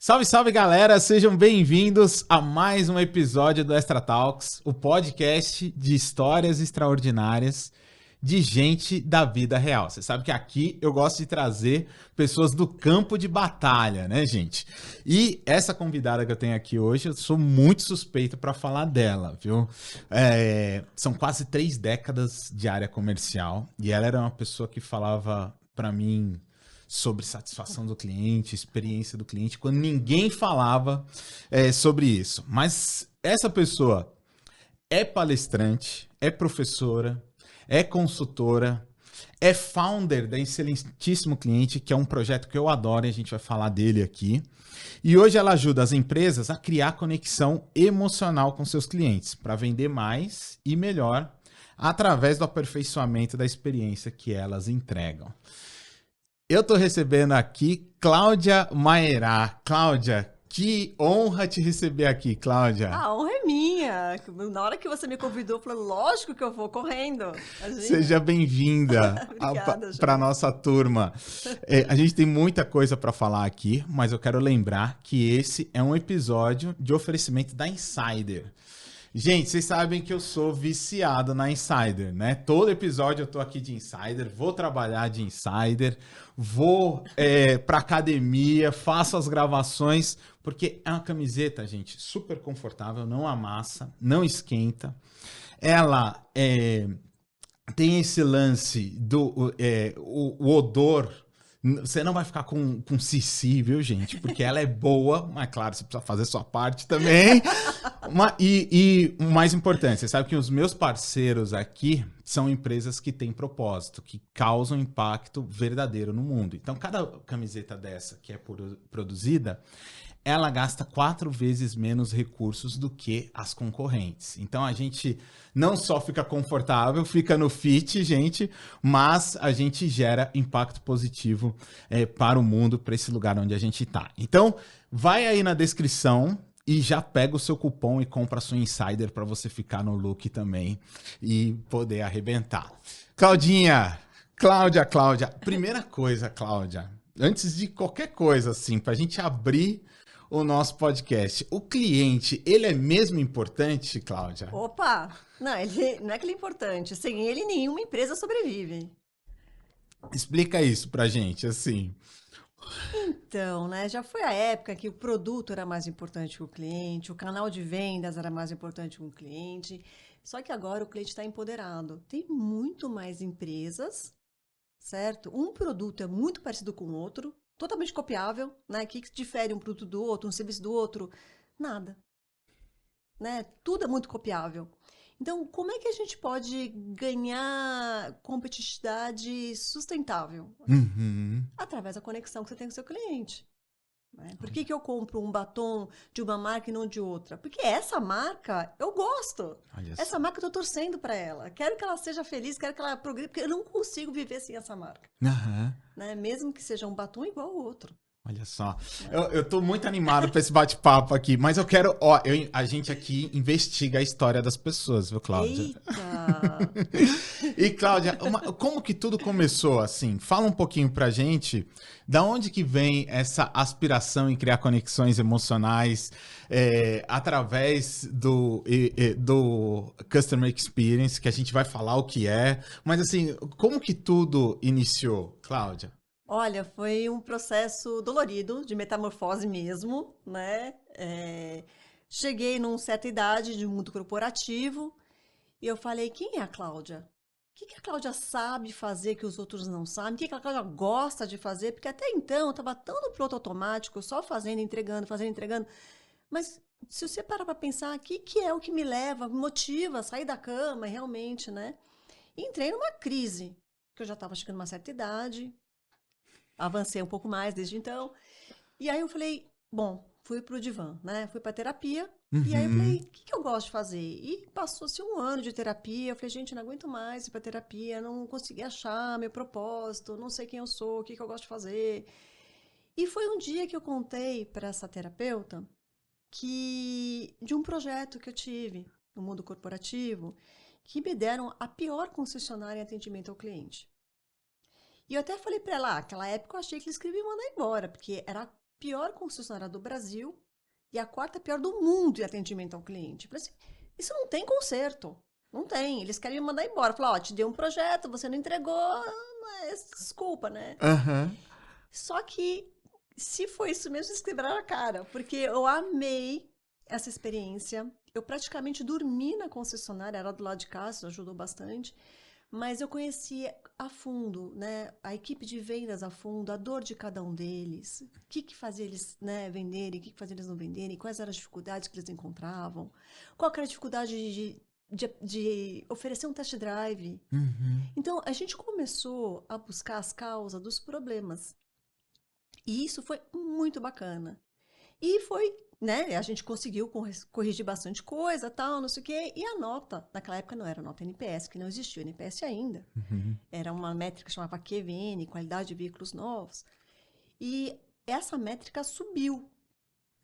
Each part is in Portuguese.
Salve, salve galera, sejam bem-vindos a mais um episódio do Extra Talks, o podcast de histórias extraordinárias de gente da vida real. Você sabe que aqui eu gosto de trazer pessoas do campo de batalha, né, gente? E essa convidada que eu tenho aqui hoje, eu sou muito suspeito para falar dela, viu? São quase 3 décadas de área comercial e ela era uma pessoa que falava para mim sobre satisfação do cliente, experiência do cliente, quando ninguém falava sobre isso. Mas essa pessoa é palestrante, é professora, é consultora, é founder da Excelentíssimo Cliente, que é um projeto que eu adoro e a gente vai falar dele aqui. E hoje ela ajuda as empresas a criar conexão emocional com seus clientes, para vender mais e melhor, através do aperfeiçoamento da experiência que elas entregam. Eu tô recebendo aqui Cláudia Maerá. Cláudia, que honra te receber aqui, Cláudia. A honra é minha. Na hora que você me convidou, eu falei, lógico que eu vou correndo. Imagina. Seja bem-vinda para nossa turma. A gente tem muita coisa para falar aqui, mas eu quero lembrar que esse é um episódio de oferecimento da Insider. Gente, vocês sabem que eu sou viciado na Insider, né? Todo episódio eu tô aqui de Insider, vou trabalhar de Insider, vou pra academia, faço as gravações, porque é uma camiseta, gente, super confortável, não amassa, não esquenta. Ela tem esse lance do o odor. Você não vai ficar com cici, viu, gente? Porque ela é boa, mas claro, você precisa fazer sua parte também. E o mais importante, você sabe que os meus parceiros aqui são empresas que têm propósito, que causam impacto verdadeiro no mundo. Então, cada camiseta dessa que é produzida, ela gasta 4 vezes menos recursos do que as concorrentes. Então a gente não só fica confortável, fica no fit, gente, mas a gente gera impacto positivo para o mundo, para esse lugar onde a gente está. Então vai aí na descrição e já pega o seu cupom e compra a sua Insider para você ficar no look também e poder arrebentar. Cláudia, primeira coisa, Cláudia, antes de qualquer coisa assim, para a gente abrir o nosso podcast. O cliente, ele é mesmo importante, Cláudia? Opa! Não, ele não é que ele é importante. Sem ele, nenhuma empresa sobrevive. Explica isso pra gente, assim. Então, né, já foi a época que o produto era mais importante que o cliente, o canal de vendas era mais importante que o cliente. Só que agora o cliente está empoderado. Tem muito mais empresas, certo? Um produto é muito parecido com o outro, totalmente copiável, né? O que difere um produto do outro, um serviço do outro? Nada, né? Tudo é muito copiável. Então, como é que a gente pode ganhar competitividade sustentável? Uhum. Através da conexão que você tem com o seu cliente. Né? Por que eu compro um batom de uma marca e não de outra? Porque essa marca eu gosto. Essa marca eu tô torcendo para ela. Quero que ela seja feliz, quero que ela progride, porque eu não consigo viver sem essa marca. Uhum. Né? Mesmo que seja um batom igual ao outro. Olha só, eu tô muito animado pra esse bate-papo aqui, mas eu quero, a gente aqui investiga a história das pessoas, viu, Cláudia? Eita! E, Cláudia, como que tudo começou, assim? Fala um pouquinho pra gente, da onde que vem essa aspiração em criar conexões emocionais através do Customer Experience, que a gente vai falar o que é, mas assim, como que tudo iniciou, Cláudia? Olha, foi um processo dolorido, de metamorfose mesmo, né? Cheguei numa certa idade de mundo corporativo e eu falei, quem é a Cláudia? O que a Cláudia sabe fazer que os outros não sabem? O que a Cláudia gosta de fazer? Porque até então eu estava tão no piloto automático, só fazendo, entregando. Mas se você parar para pensar, o que é o que me leva, me motiva a sair da cama realmente, né? E entrei numa crise, que eu já estava chegando a uma certa idade, avancei um pouco mais desde então. E aí eu falei, bom, fui pro divã, né? Fui pra terapia. Uhum. E aí eu falei, o que eu gosto de fazer? E passou-se um ano de terapia. Eu falei, gente, não aguento mais ir pra terapia. Não consegui achar meu propósito. Não sei quem eu sou, o que eu gosto de fazer. E foi um dia que eu contei para essa terapeuta de um projeto que eu tive no mundo corporativo que me deram a pior concessionária em atendimento ao cliente. E eu até falei para ela, naquela época eu achei que eles queriam me mandar embora, porque era pior concessionária do Brasil e a quarta pior do mundo em atendimento ao cliente. Eu falei assim, isso não tem conserto. Não tem. Eles querem me mandar embora. Falar, ó, te dei um projeto, você não entregou, mas desculpa, né? Aham. Só que, se foi isso mesmo, eles quebraram a cara. Porque eu amei essa experiência. Eu praticamente dormi na concessionária, era do lado de casa, isso ajudou bastante. Mas eu conheci a fundo, né, a equipe de vendas a fundo, a dor de cada um deles, o que fazia eles, né, venderem, o que fazia eles não venderem, quais eram as dificuldades que eles encontravam, qual era a dificuldade de oferecer um test drive. Uhum. Então, a gente começou a buscar as causas dos problemas. E isso foi muito bacana. E foi, né? A gente conseguiu corrigir bastante coisa, tal, não sei o quê. E a nota, naquela época não era nota NPS, que não existia NPS ainda. Uhum. Era uma métrica que chamava QVN, Qualidade de Veículos Novos. E essa métrica subiu.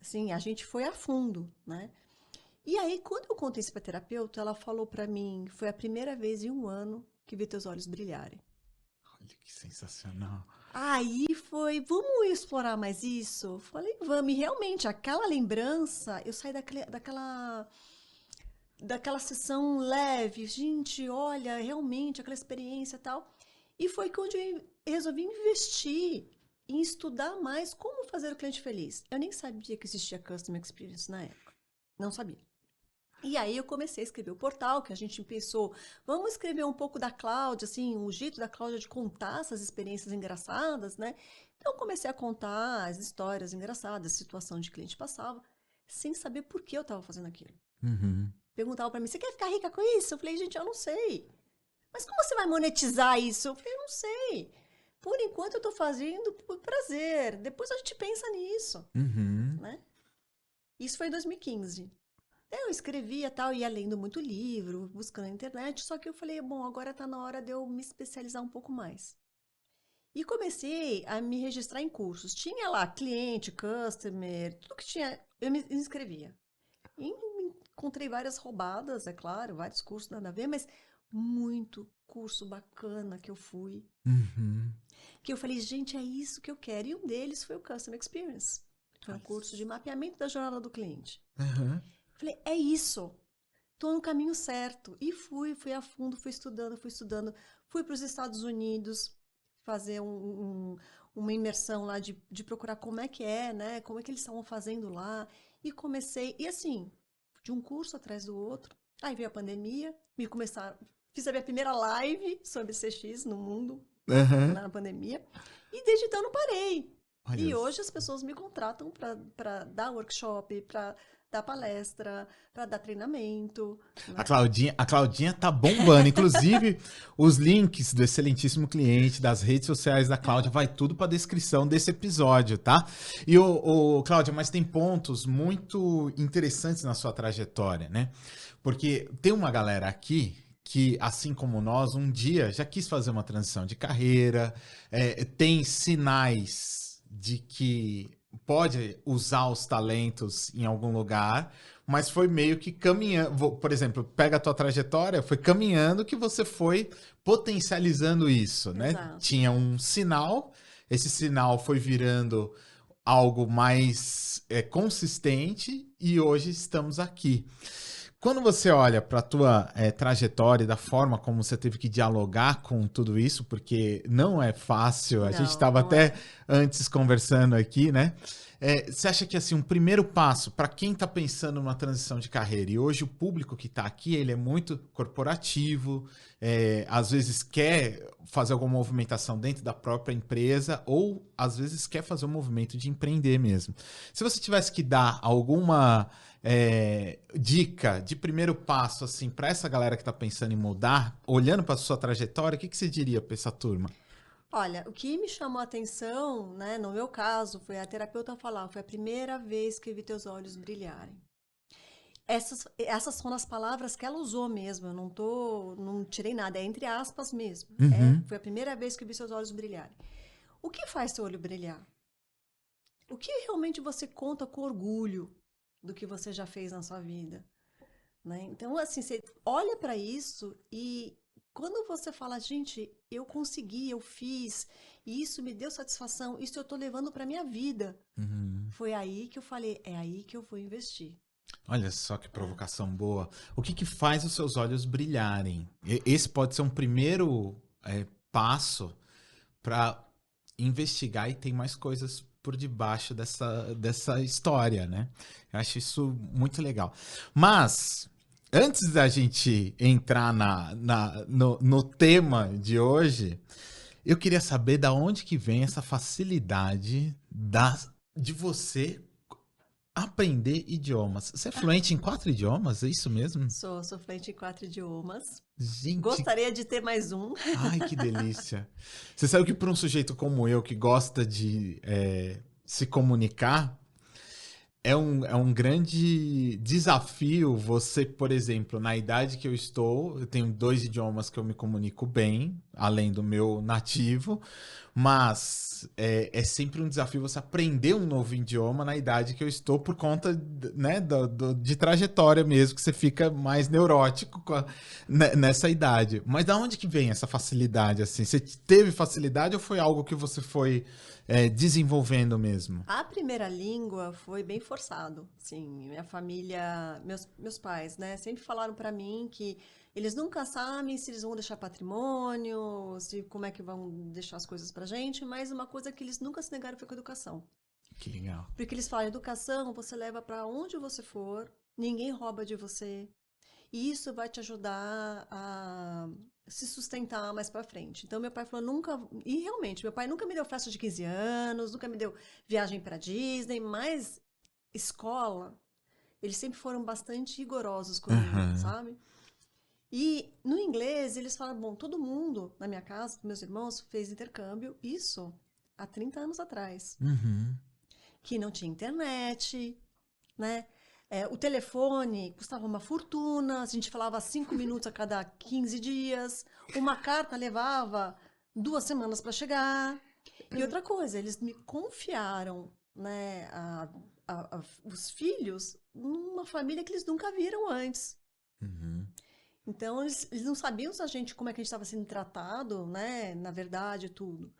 Assim, a gente foi a fundo, né? E aí, quando eu contei isso para a terapeuta, ela falou para mim, foi a primeira vez em um ano que vi teus olhos brilharem. Olha que sensacional. Aí foi, vamos explorar mais isso? Falei, vamos. E realmente, aquela lembrança, eu saí daquela sessão leve. Gente, olha, realmente, aquela experiência e tal. E foi quando eu resolvi investir em estudar mais como fazer o cliente feliz. Eu nem sabia que existia Customer Experience na época. Não sabia. E aí eu comecei a escrever o portal, que a gente pensou, vamos escrever um pouco da Cláudia, assim, o jeito da Cláudia de contar essas experiências engraçadas, né? Então eu comecei a contar as histórias engraçadas, a situação de cliente passava, sem saber por que eu estava fazendo aquilo. Uhum. Perguntavam para mim, você quer ficar rica com isso? Eu falei, gente, eu não sei. Mas como você vai monetizar isso? Eu falei, eu não sei. Por enquanto eu estou fazendo por prazer, depois a gente pensa nisso, Uhum. né? Isso foi em 2015. Eu escrevia tal, ia lendo muito livro, buscando na internet, só que eu falei, bom, agora está na hora de eu me especializar um pouco mais. E comecei a me registrar em cursos. Tinha lá cliente, customer, tudo que tinha, eu me inscrevia. E encontrei várias roubadas, é claro, vários cursos nada a ver, mas muito curso bacana que eu fui. Uhum. Que eu falei, gente, é isso que eu quero. E um deles foi o Customer Experience. Foi um curso de mapeamento da jornada do cliente. Uhum. Falei, é isso. Estou no caminho certo. E fui a fundo, fui estudando. Fui para os Estados Unidos fazer uma imersão lá de procurar como é que é, né? Como é que eles estavam fazendo lá. E comecei, e assim, de um curso atrás do outro. Aí veio a pandemia, fiz a minha primeira live sobre CX no mundo, Uhum. na pandemia. E desde então não parei. Olha E hoje as só. pessoas me contratam para dar workshop, para dar palestra, para dar treinamento, né? A Claudinha tá bombando. Inclusive, os links do excelentíssimo cliente, das redes sociais da Cláudia, vai tudo para a descrição desse episódio, tá? E, Cláudia, mas tem pontos muito interessantes na sua trajetória, né? Porque tem uma galera aqui que, assim como nós, um dia já quis fazer uma transição de carreira, tem sinais de que pode usar os talentos em algum lugar, mas foi meio que caminhando. Por exemplo, pega a tua trajetória, foi caminhando que você foi potencializando isso, né? Exato. Tinha um sinal, esse sinal foi virando algo mais consistente e hoje estamos aqui. Quando você olha para a tua trajetória e da forma como você teve que dialogar com tudo isso, porque não é fácil, a gente Não, estava não até é. antes conversando aqui, né? Você acha que assim um primeiro passo para quem está pensando numa transição de carreira e hoje o público que está aqui ele é muito corporativo, às vezes quer fazer alguma movimentação dentro da própria empresa ou às vezes quer fazer um movimento de empreender mesmo. Se você tivesse que dar alguma dica de primeiro passo assim para essa galera que está pensando em mudar, olhando para sua trajetória, o que você diria para essa turma? Olha, o que me chamou a atenção, né, no meu caso, foi a terapeuta falar, foi a primeira vez que eu vi teus olhos brilharem. Essas são as palavras que ela usou mesmo, eu não tirei nada, é entre aspas mesmo. Uhum. Foi a primeira vez que eu vi seus olhos brilharem. O que faz seu olho brilhar? O que realmente você conta com orgulho do que você já fez na sua vida? Né? Então, assim, você olha para isso e quando você fala, gente, eu consegui, eu fiz, e isso me deu satisfação, isso eu tô levando para minha vida. Foi aí que eu falei, é aí que eu vou investir. Olha só que provocação boa. O que faz os seus olhos brilharem? Esse pode ser um primeiro passo para investigar, e tem mais coisas por debaixo dessa história, né? Eu acho isso muito legal. Mas, antes da gente entrar no tema de hoje, eu queria saber da onde que vem essa facilidade de você aprender idiomas. Você é fluente em 4 idiomas? É isso mesmo? Sou fluente em 4 idiomas. Gente... Gostaria de ter mais um. Ai, que delícia. Você sabe que para um sujeito como eu, que gosta de se comunicar, é um grande desafio você, por exemplo, na idade que eu estou, eu tenho 2 idiomas que eu me comunico bem, além do meu nativo, mas é sempre um desafio você aprender um novo idioma na idade que eu estou, por conta, né, de trajetória mesmo, que você fica mais neurótico nessa idade. Mas da onde que vem essa facilidade, assim? Você teve facilidade ou foi algo que você foi desenvolvendo mesmo? A primeira língua foi bem forçado, sim. Minha família, meus pais, né, sempre falaram para mim que eles nunca sabem se eles vão deixar patrimônio, se como é que vão deixar as coisas pra gente, mas uma coisa que eles nunca se negaram foi com a educação. Que legal. Porque eles falam, educação você leva para onde você for, ninguém rouba de você, e isso vai te ajudar a se sustentar mais para frente. Então meu pai falou, nunca, e realmente, meu pai nunca me deu festa de 15 anos, nunca me deu viagem para Disney, mas escola, eles sempre foram bastante rigorosos comigo, sabe? E no inglês, eles falam, bom, todo mundo na minha casa, meus irmãos, fez intercâmbio, isso há 30 anos atrás. Que não tinha internet, né? O telefone custava uma fortuna, a gente falava 5 minutos a cada 15 dias, uma carta levava 2 semanas para chegar. E outra coisa, eles me confiaram, né, os filhos numa família que eles nunca viram antes. Então, eles não sabiam se a gente, como é que a gente estava sendo tratado, né? Na verdade, tudo.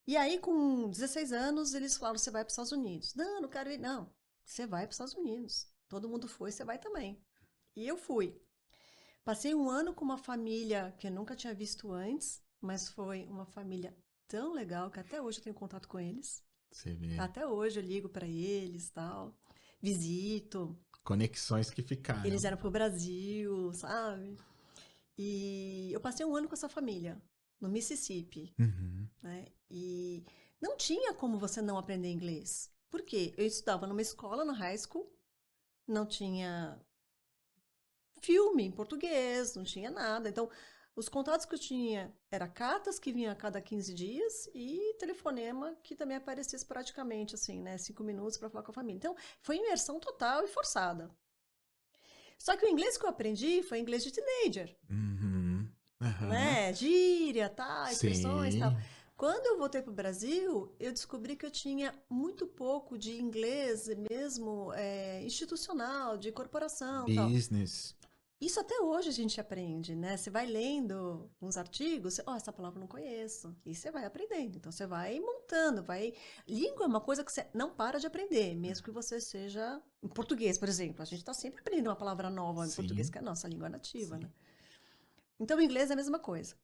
E aí, com 16 anos, eles falaram, você vai para os Estados Unidos. Não quero ir. Não, você vai para os Estados Unidos. Todo mundo foi, você vai também. E eu fui. Passei um ano com uma família que eu nunca tinha visto antes, mas foi uma família tão legal que até hoje eu tenho contato com eles. Você vê. Até hoje eu ligo para eles, tal, visito. Conexões que ficaram. Eles eram pro Brasil, sabe? E eu passei um ano com essa família, no Mississippi, né? E não tinha como você não aprender inglês. Por quê? Eu estudava numa escola, na high school, não tinha filme em português, não tinha nada. Então, os contatos que eu tinha eram cartas que vinham a cada 15 dias e telefonema que também aparecia praticamente, assim, né? 5 minutos para falar com a família. Então, foi imersão total e forçada. Só que o inglês que eu aprendi foi inglês de teenager. Né? Gíria, tá, expressões e tal. Quando eu voltei para o Brasil, eu descobri que eu tinha muito pouco de inglês mesmo institucional, de corporação. Business. Tal. Isso até hoje a gente aprende, né? Você vai lendo uns artigos, essa palavra eu não conheço, e você vai aprendendo. Então, você vai montando, Língua é uma coisa que você não para de aprender, mesmo que você seja... Em português, por exemplo, a gente está sempre aprendendo uma palavra nova em português, que é a nossa língua nativa, né? Então, o inglês é a mesma coisa.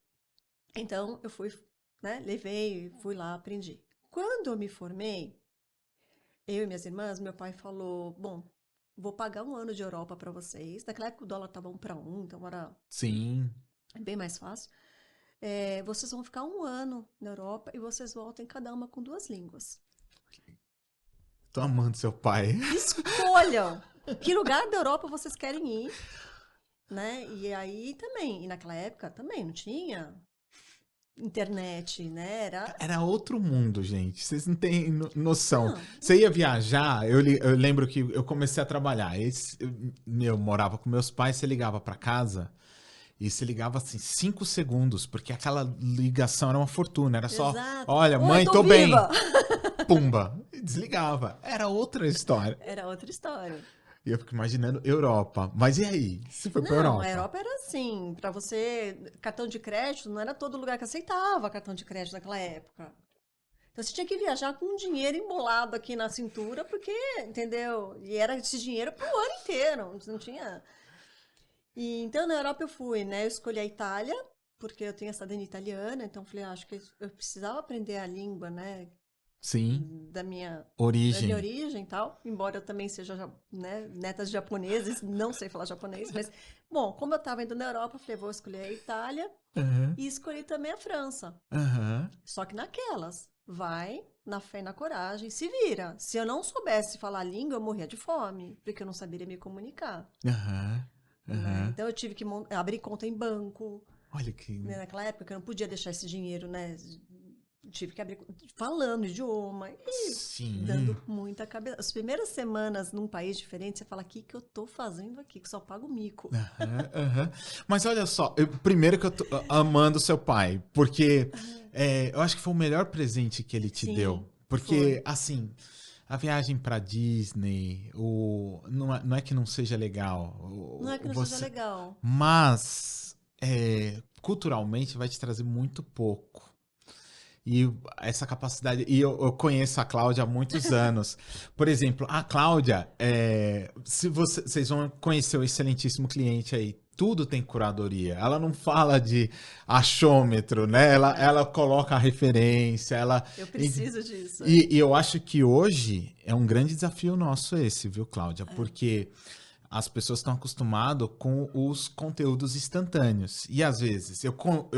Então, eu fui, né? Levei, fui lá, aprendi. Quando eu me formei, eu e minhas irmãs, meu pai falou, bom, vou pagar 1 ano de Europa para vocês. Naquela época o dólar estava 1 para 1, então era bem mais fácil. Vocês vão ficar 1 ano na Europa e vocês voltem cada uma com 2 línguas. Tô amando seu pai. Escolham que lugar da Europa vocês querem ir, né? E aí também, e naquela época também não tinha internet, né? Era outro mundo, gente. Vocês não têm noção. Você ia viajar, eu lembro que eu comecei a trabalhar. Eu morava com meus pais, você ligava para casa e você ligava assim 5 segundos, porque aquela ligação era uma fortuna. Era só, olha, mãe, tô bem. Pumba. E desligava. Era outra história. Era outra história. E eu fico imaginando Europa. Mas e aí? Você foi pra Europa? Não, a Europa era assim, para você, cartão de crédito, não era todo lugar que aceitava cartão de crédito naquela época. Então você tinha que viajar com um dinheiro embolado aqui na cintura, porque, entendeu? E era esse dinheiro pro ano inteiro, não tinha. E então na Europa eu fui, né? Eu escolhi a Itália, porque eu tenho a cidadania italiana, então falei, acho que eu precisava aprender a língua, né? Sim. Da minha Origem. origem e tal, embora eu também seja, né, neta de japoneses, não sei falar japonês, mas, bom, como eu estava indo na Europa, eu falei, vou escolher a Itália e escolhi também a França. Só que naquelas, vai na fé e na coragem, se vira. Se eu não soubesse falar a língua, eu morria de fome, porque eu não saberia me comunicar. Né? Então eu tive que abrir conta em banco. Olha que... Né? Naquela época eu não podia deixar esse dinheiro, né? Tive que abrir falando idioma e Sim. dando muita cabeça. As primeiras semanas num país diferente, você fala, o que eu tô fazendo aqui? Que só pago mico. Mas olha só, primeiro que eu tô amando seu pai, porque eu acho que foi o melhor presente que ele te deu. Porque, foi. assim, a viagem pra Disney, não é que não seja legal. Não é que não seja legal. Mas, culturalmente, vai te trazer muito pouco. E essa capacidade... E eu conheço a Cláudia há muitos anos. Por exemplo, a Cláudia, se vocês vão conhecer o excelentíssimo cliente aí, tudo tem curadoria. Ela não fala de achômetro, né? Ela coloca a referência, Eu preciso disso. E eu acho que hoje é um grande desafio nosso esse, viu, Cláudia? Porque... as pessoas estão acostumadas com os conteúdos instantâneos. E às vezes eu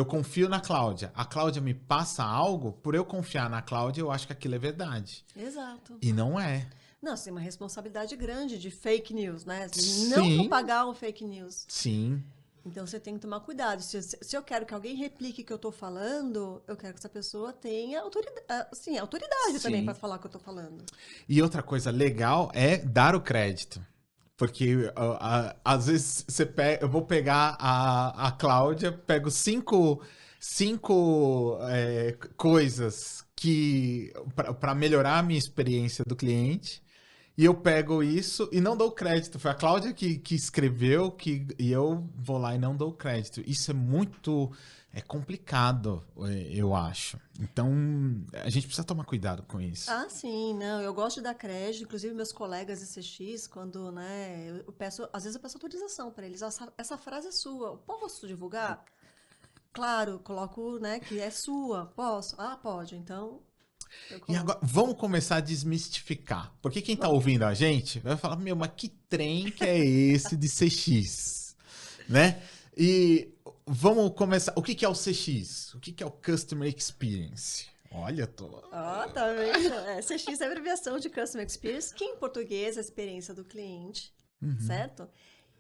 confio na Cláudia. A Cláudia me passa algo, por eu confiar na Cláudia, eu acho que aquilo é verdade. Exato. E não é. Não, você tem uma responsabilidade grande de fake news, né? Sim. Não propagar o fake news. Sim. Então você tem que tomar cuidado. Se eu quero que alguém replique o que eu estou falando, eu quero que essa pessoa tenha autoridade também para falar o que eu estou falando. E outra coisa legal é dar o crédito. Porque às vezes eu vou pegar a Cláudia, pego cinco coisas para melhorar a minha experiência do cliente, e eu pego isso e não dou crédito. Foi a Cláudia que escreveu, e eu vou lá e não dou crédito. Isso é muito complicado, eu acho. Então, a gente precisa tomar cuidado com isso. Ah, sim, não. Eu gosto de dar crédito, inclusive meus colegas de CX, quando, né, às vezes eu peço autorização para eles. Essa frase é sua, eu posso divulgar? Claro, coloco, né, que é sua. Posso? Ah, pode. Então, e agora, vamos começar a desmistificar. Porque quem tá ouvindo a gente vai falar, meu, mas que trem que é esse de CX? Né? E vamos começar. O que é o CX? O que é o Customer Experience? Olha, tá vendo? CX é a abreviação de Customer Experience, que em português é a experiência do cliente, certo?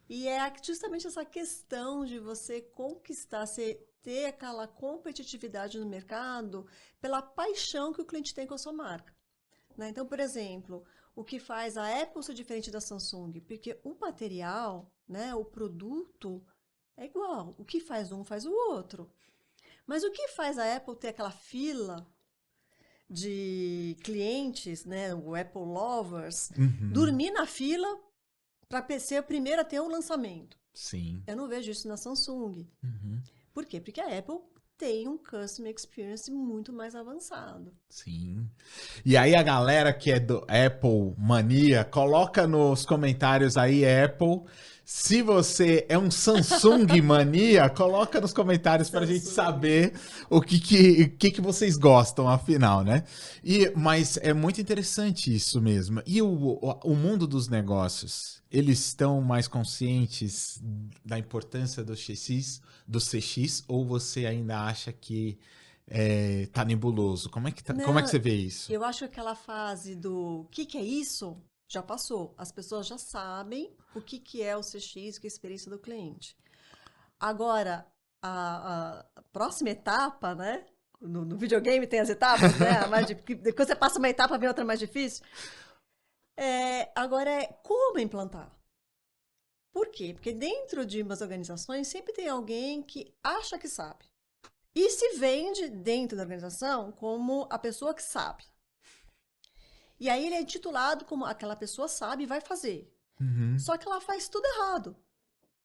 E é justamente essa questão de você conquistar, ter aquela competitividade no mercado pela paixão que o cliente tem com a sua marca. Né? Então, por exemplo, o que faz a Apple ser diferente da Samsung? Porque o material, né, o produto é igual. O que faz um faz o outro. Mas o que faz a Apple ter aquela fila de clientes, né, o Apple Lovers, dormir na fila para ser a primeira a ter um lançamento? Sim. Eu não vejo isso na Samsung. Por quê? Porque a Apple tem um Customer Experience muito mais avançado. Sim. E aí a galera que é do Apple Mania, coloca nos comentários aí, Apple. Se você é um Samsung Mania, coloca nos comentários pra gente saber o que vocês gostam, afinal, né? Mas é muito interessante isso mesmo. E o mundo dos negócios, eles estão mais conscientes da importância do CX, ou você ainda acha que tá nebuloso? Como é que você vê isso? Eu acho que aquela fase do que é isso já passou. As pessoas já sabem o que é o CX, que é a experiência do cliente. Agora, a próxima etapa, né? No videogame tem as etapas, né? Depois você passa uma etapa, vem outra mais difícil. Agora é como implantar. Por quê? Porque dentro de umas organizações sempre tem alguém que acha que sabe. E se vende dentro da organização como a pessoa que sabe. E aí ele é titulado como aquela pessoa sabe e vai fazer. Só que ela faz tudo errado.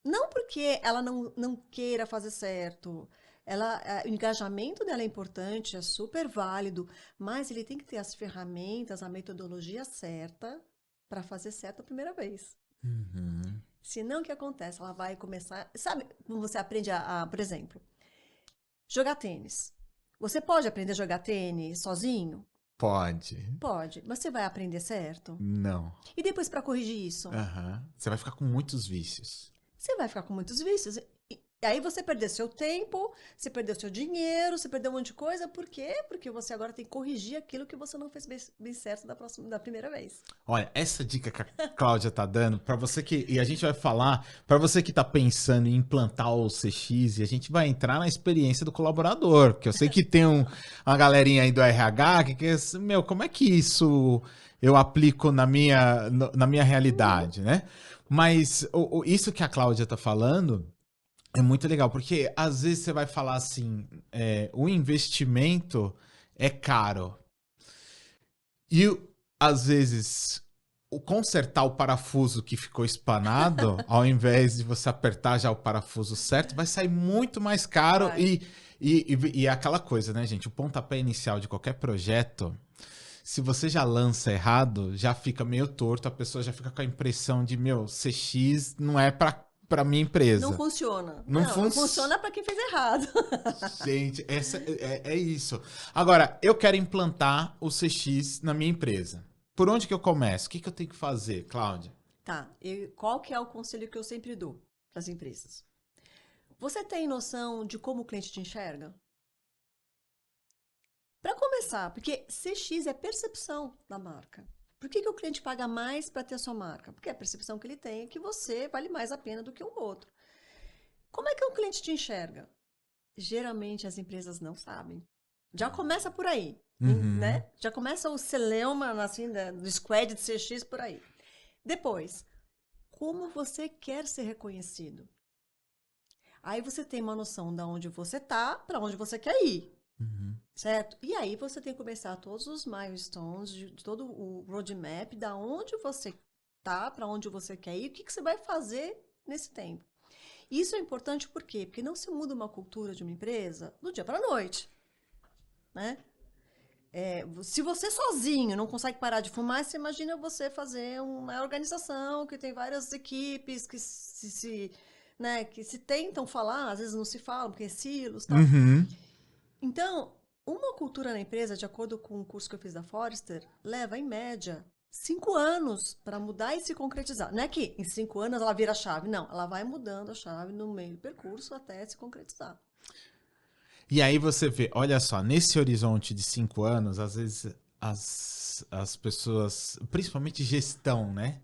Não porque ela não queira fazer certo. O engajamento dela é importante, é super válido, mas ele tem que ter as ferramentas, a metodologia certa para fazer certo a primeira vez. Senão, o que acontece? Ela vai começar... Sabe como você aprende por exemplo, jogar tênis. Você pode aprender a jogar tênis sozinho? Pode. Pode. Mas você vai aprender certo? Não. E depois para corrigir isso? Você vai ficar com muitos vícios. Você vai ficar com muitos vícios. E aí você perdeu seu tempo, você perdeu seu dinheiro, você perdeu um monte de coisa. Por quê? Porque você agora tem que corrigir aquilo que você não fez bem certo da primeira vez. Olha, essa dica que a Cláudia tá dando, para você e a gente vai falar, para você que tá pensando em implantar o CX, e a gente vai entrar na experiência do colaborador, porque eu sei que tem uma galerinha aí do RH meu, como é que isso eu aplico na minha realidade, né? Mas isso que a Cláudia tá falando é muito legal, porque às vezes você vai falar assim, o investimento é caro. E às vezes o consertar o parafuso que ficou espanado, ao invés de você apertar já o parafuso certo, vai sair muito mais caro. E aquela coisa, né, gente? O pontapé inicial de qualquer projeto, se você já lança errado, já fica meio torto, a pessoa já fica com a impressão de, meu, CX não é para minha empresa. Não funciona. Não funciona para quem fez errado. Gente, é isso. Agora, eu quero implantar o CX na minha empresa. Por onde que eu começo? O que eu tenho que fazer, Cláudia? Tá. E qual que é o conselho que eu sempre dou para as empresas? Você tem noção de como o cliente te enxerga? Para começar, porque CX é percepção da marca. Por que o cliente paga mais para ter a sua marca? Porque a percepção que ele tem é que você vale mais a pena do que o outro. Como é que o cliente te enxerga? Geralmente as empresas não sabem. Já começa por aí, né? Já começa o celeuma assim, do squad de CX por aí. Depois, como você quer ser reconhecido? Aí você tem uma noção de onde você está, para onde você quer ir. Certo? E aí você tem que começar todos os milestones, de todo o roadmap, da onde você tá, para onde você quer ir, o que você vai fazer nesse tempo. Isso é importante por quê? Porque não se muda uma cultura de uma empresa do dia para a noite. Né? Se você sozinho não consegue parar de fumar, você imagina você fazer uma organização que tem várias equipes que né, que se tentam falar, às vezes não se falam, porque é silos e tal. Então, uma cultura na empresa, de acordo com o curso que eu fiz da Forrester, leva, em média, 5 anos para mudar e se concretizar. Não é que em 5 anos ela vira a chave, não. Ela vai mudando a chave no meio do percurso até se concretizar. E aí você vê, olha só, nesse horizonte de 5 anos, às vezes as pessoas, principalmente gestão, né?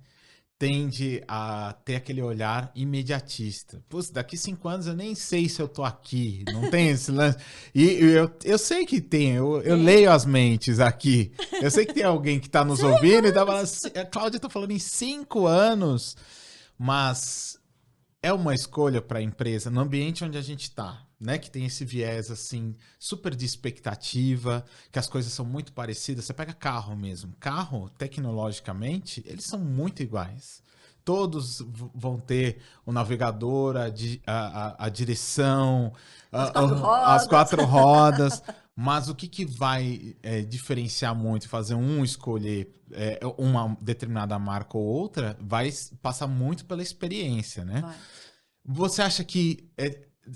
Tende a ter aquele olhar imediatista. Putz, daqui 5 anos eu nem sei se eu tô aqui. Não tem esse lance. E eu sei que tem, eu leio as mentes aqui. Eu sei que tem alguém que tá nos ouvindo e tá falando assim, a Cláudia tá falando em 5 anos, mas é uma escolha para a empresa no ambiente onde a gente tá, né? Que tem esse viés assim super de expectativa, que as coisas são muito parecidas. Você pega carro mesmo, carro tecnologicamente eles são muito iguais. Todos vão ter o navegador, a direção, as 4 rodas. Mas o que vai diferenciar muito, fazer um escolher uma determinada marca ou outra, vai passar muito pela experiência, né? Vai. Você acha que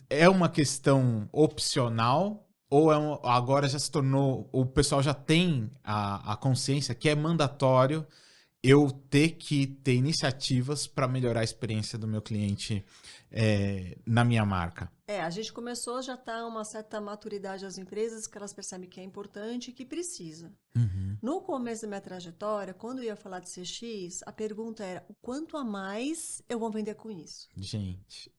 é uma questão opcional ou agora já se tornou, o pessoal já tem a consciência que é mandatório eu ter que ter iniciativas para melhorar a experiência do meu cliente na minha marca? A gente começou, já está uma certa maturidade das empresas, que elas percebem que é importante e que precisa. No começo da minha trajetória, quando eu ia falar de CX, a pergunta era, o quanto a mais eu vou vender com isso? Gente,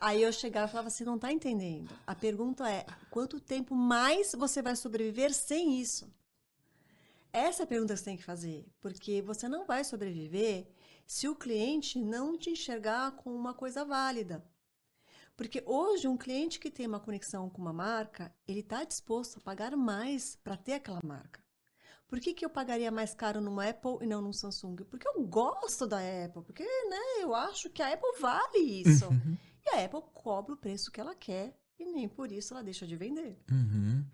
Aí eu chegava e falava, você não está entendendo. A pergunta é, quanto tempo mais você vai sobreviver sem isso? Essa é a pergunta que você tem que fazer, porque você não vai sobreviver se o cliente não te enxergar como uma coisa válida. Porque hoje um cliente que tem uma conexão com uma marca, ele está disposto a pagar mais para ter aquela marca. Por que eu pagaria mais caro numa Apple e não num Samsung? Porque eu gosto da Apple, porque, né, eu acho que a Apple vale isso. Uhum. E a Apple cobra o preço que ela quer e nem por isso ela deixa de vender. Uhum.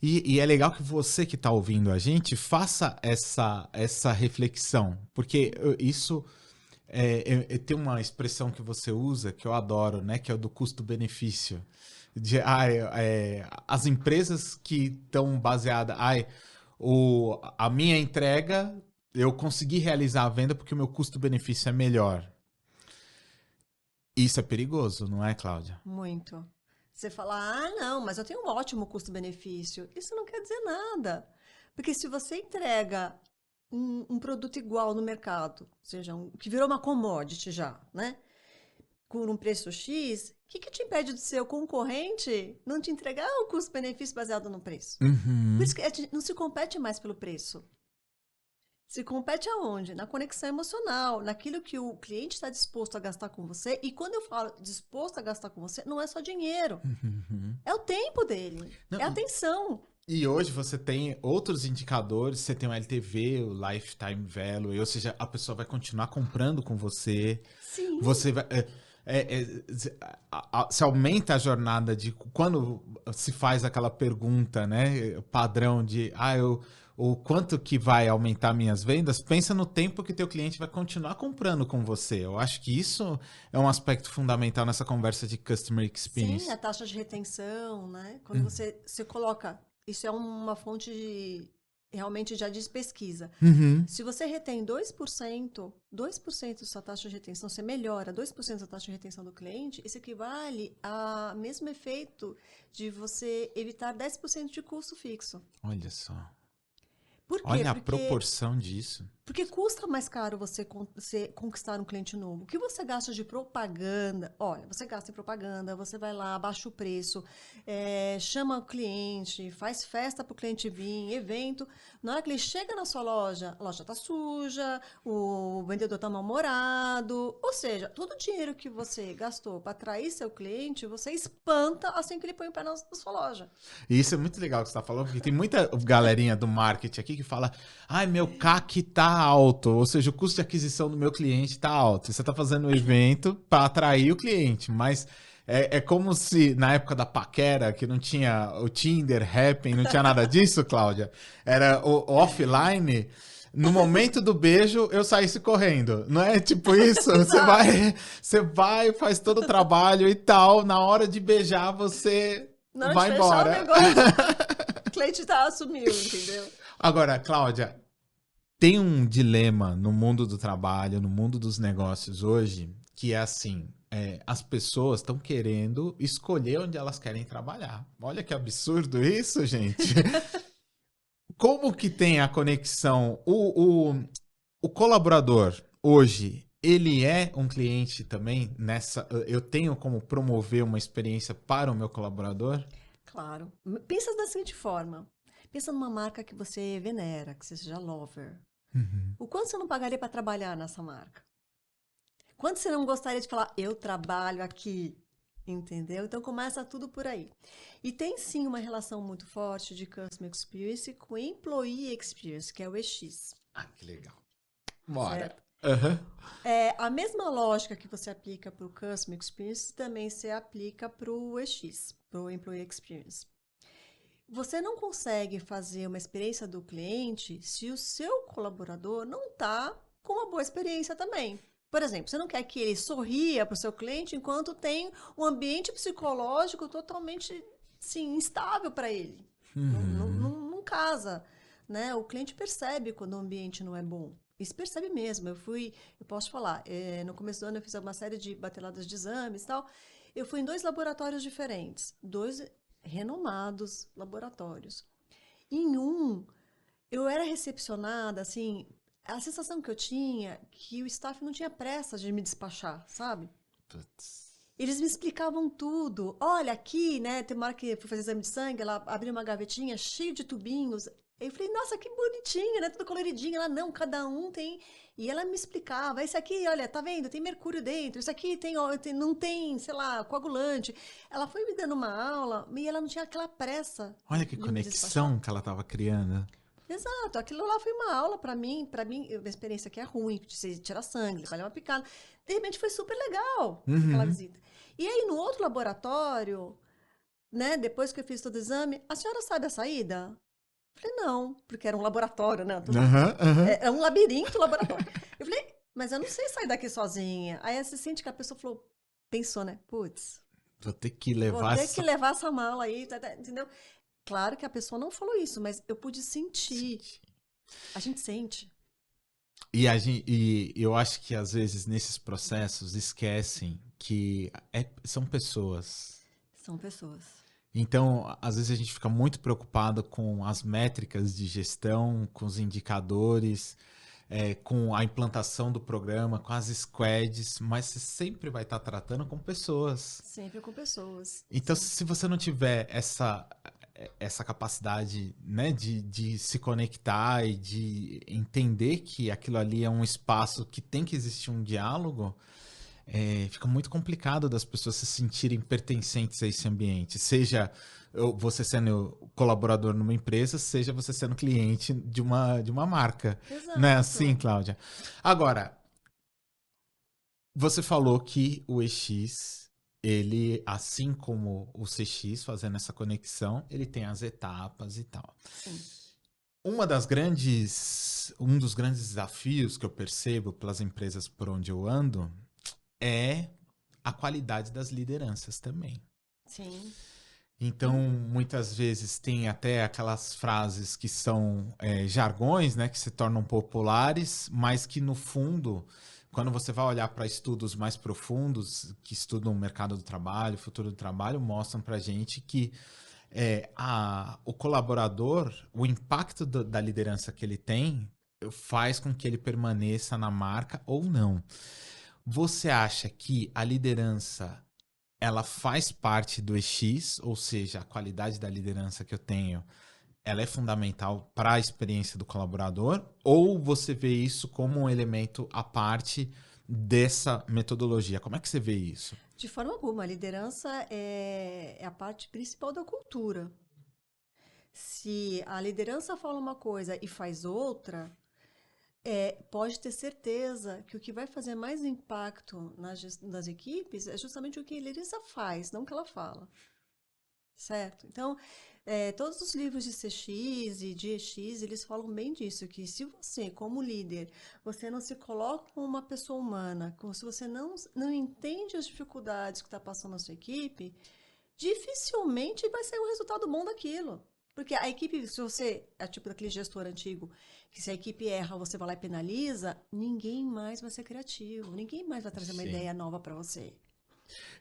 E é legal que você que está ouvindo a gente faça essa reflexão, porque isso tem uma expressão que você usa que eu adoro, né? Que é o do custo-benefício. As empresas que estão baseadas, a minha entrega, eu consegui realizar a venda porque o meu custo-benefício é melhor. Isso é perigoso, não é, Cláudia? Muito. Você fala, não, mas eu tenho um ótimo custo-benefício. Isso não quer dizer nada. Porque se você entrega um produto igual no mercado, ou seja, que virou uma commodity já, né? Com um preço X, o que te impede do seu concorrente não te entregar o custo-benefício baseado no preço? Uhum. Por isso que não se compete mais pelo preço. Se compete aonde? Na conexão emocional, naquilo que o cliente está disposto a gastar com você. E quando eu falo disposto a gastar com você, não é só dinheiro. Uhum. É o tempo dele. Não, é a atenção. E hoje você tem outros indicadores, você tem o LTV, o Lifetime Value, ou seja, a pessoa vai continuar comprando com você. Sim. Você vai... se aumenta a jornada de quando se faz aquela pergunta, né, padrão de o quanto que vai aumentar minhas vendas, pensa no tempo que teu cliente vai continuar comprando com você. Eu acho que isso é um aspecto fundamental nessa conversa de Customer Experience. Sim, a taxa de retenção, né? Quando você coloca, isso é uma fonte realmente já diz pesquisa. Uhum. Se você retém 2% da sua taxa de retenção, você melhora 2% da taxa de retenção do cliente, isso equivale ao mesmo efeito de você evitar 10% de custo fixo. Olha só. Por quê? Olha a proporção disso. Porque custa mais caro você conquistar um cliente novo. O que você gasta de propaganda? Olha, você gasta em propaganda, você vai lá, abaixa o preço, chama o cliente, faz festa para o cliente vir, evento. Na hora que ele chega na sua loja, a loja está suja, o vendedor está mal-humorado. Ou seja, todo o dinheiro que você gastou para atrair seu cliente, você espanta assim que ele põe o pé na sua loja. E isso é muito legal que você está falando, porque tem muita galerinha do marketing aqui que fala, meu CAC tá alto, ou seja, o custo de aquisição do meu cliente está alto. Você está fazendo um evento para atrair o cliente, mas é como se na época da paquera, que não tinha o Tinder, Happn, não tinha nada disso, Cláudia, era o offline. No momento do beijo, eu saísse correndo. Não é tipo isso? Você vai, faz todo o trabalho e tal. Na hora de beijar, você vai embora. O cliente sumiu, entendeu? Agora, Cláudia, tem um dilema no mundo do trabalho, no mundo dos negócios hoje, que é assim, as pessoas estão querendo escolher onde elas querem trabalhar. Olha que absurdo isso, gente. Como que tem a conexão? O colaborador hoje, ele é um cliente também eu tenho como promover uma experiência para o meu colaborador? Claro. Pensa da seguinte forma. Pensa numa marca que você venera, que você seja lover. Uhum. O quanto você não pagaria para trabalhar nessa marca? Quanto você não gostaria de falar, eu trabalho aqui? Entendeu? Então começa tudo por aí. E tem sim uma relação muito forte de Customer Experience com Employee Experience, que é o EX. Que legal. Bora. Uhum. A mesma lógica que você aplica para o Customer Experience também se aplica para o EX, para o Employee Experience. Você não consegue fazer uma experiência do cliente se o seu colaborador não está com uma boa experiência também. Por exemplo, você não quer que ele sorria para o seu cliente enquanto tem um ambiente psicológico totalmente instável para ele. Uhum. Não casa, né? O cliente percebe quando o ambiente não é bom. Isso percebe mesmo. Eu posso falar, no começo do ano eu fiz uma série de bateladas de exames e tal. Eu fui em 2 laboratórios diferentes, 2 renomados laboratórios. Em um, eu era recepcionada, assim, a sensação que eu tinha que o staff não tinha pressa de me despachar, sabe? Putz. Eles me explicavam tudo. Olha, aqui, né, tem uma hora que eu fui fazer exame de sangue, ela abriu uma gavetinha cheia de tubinhos. Eu falei, nossa, que bonitinha, né? Tudo coloridinho. Ela, não, cada um tem... E ela me explicava, esse aqui, olha, tá vendo? Tem mercúrio dentro, isso aqui não tem, sei lá, coagulante. Ela foi me dando uma aula e ela não tinha aquela pressa. Olha que conexão que ela estava criando. Exato, aquilo lá foi uma aula para mim, uma experiência que é ruim, de você tirar sangue, levar uma picada. De repente foi super legal aquela visita. E aí no outro laboratório, né, depois que eu fiz todo o exame, a senhora sabe a saída? Eu falei, não, porque era um laboratório, né? É um labirinto laboratório. Eu falei, mas eu não sei sair daqui sozinha. Aí você sente que a pessoa falou, pensou, né? Putz, vou ter que levar essa mala aí, entendeu? Claro que a pessoa não falou isso, mas eu pude sentir. A gente sente. E eu acho que às vezes nesses processos esquecem que são pessoas. São pessoas. Então, às vezes a gente fica muito preocupado com as métricas de gestão, com os indicadores, com a implantação do programa, com as squads, mas você sempre vai estar tratando com pessoas. Sempre com pessoas. Então, se você não tiver essa capacidade, né, de se conectar e de entender que aquilo ali é um espaço que tem que existir um diálogo, fica muito complicado das pessoas se sentirem pertencentes a esse ambiente. Seja você sendo colaborador numa empresa, seja você sendo cliente de uma marca. Exato. Não é assim, Cláudia? Agora, você falou que o EX, ele, assim como o CX, fazendo essa conexão, ele tem as etapas e tal. Sim. Um dos grandes desafios que eu percebo pelas empresas por onde eu ando é a qualidade das lideranças também. Sim. Então, muitas vezes tem até aquelas frases que são jargões, né, que se tornam populares, mas que no fundo, quando você vai olhar para estudos mais profundos, que estudam o mercado do trabalho, o futuro do trabalho, mostram para a gente que o colaborador, o impacto da liderança que ele tem, faz com que ele permaneça na marca ou não. Você acha que a liderança, ela faz parte do EX, ou seja, a qualidade da liderança que eu tenho, ela é fundamental para a experiência do colaborador? Ou você vê isso como um elemento à parte dessa metodologia? Como é que você vê isso? De forma alguma, a liderança é a parte principal da cultura. Se a liderança fala uma coisa e faz outra, pode ter certeza que o que vai fazer mais impacto nas equipes é justamente o que a liderança faz, não o que ela fala. Certo? Então, todos os livros de CX e de EX, eles falam bem disso, que se você, como líder, você não se coloca como uma pessoa humana, se você não entende as dificuldades que está passando na sua equipe, dificilmente vai sair um resultado bom daquilo. Porque a equipe, se você é tipo daquele gestor antigo, que se a equipe erra, você vai lá e penaliza, ninguém mais vai ser criativo, ninguém mais vai trazer uma ideia nova para você.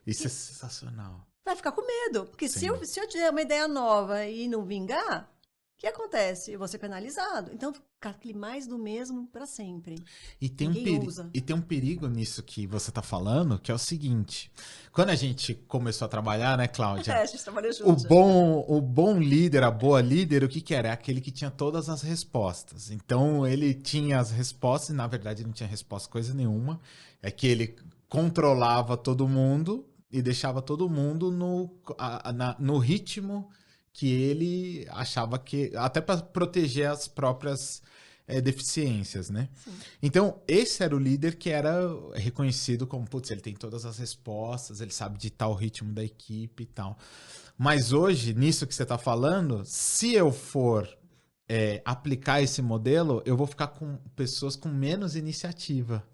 Isso é sensacional. Vai ficar com medo, porque se eu tiver uma ideia nova e não vingar, o que acontece? Eu vou ser penalizado. Então, fica aquele mais do mesmo para sempre. E tem um perigo nisso que você está falando, que é o seguinte. Quando a gente começou a trabalhar, né, Cláudia? A gente trabalhou junto. O bom líder, a boa líder, o que era? Aquele que tinha todas as respostas. Então, ele tinha as respostas, e na verdade ele não tinha resposta coisa nenhuma. É que ele controlava todo mundo e deixava todo mundo no ritmo que ele achava que... Até para proteger as próprias deficiências, né? Sim. Então, esse era o líder que era reconhecido como, putz, ele tem todas as respostas, ele sabe ditar o ritmo da equipe e tal. Mas hoje, nisso que você está falando, se eu for aplicar esse modelo, eu vou ficar com pessoas com menos iniciativa.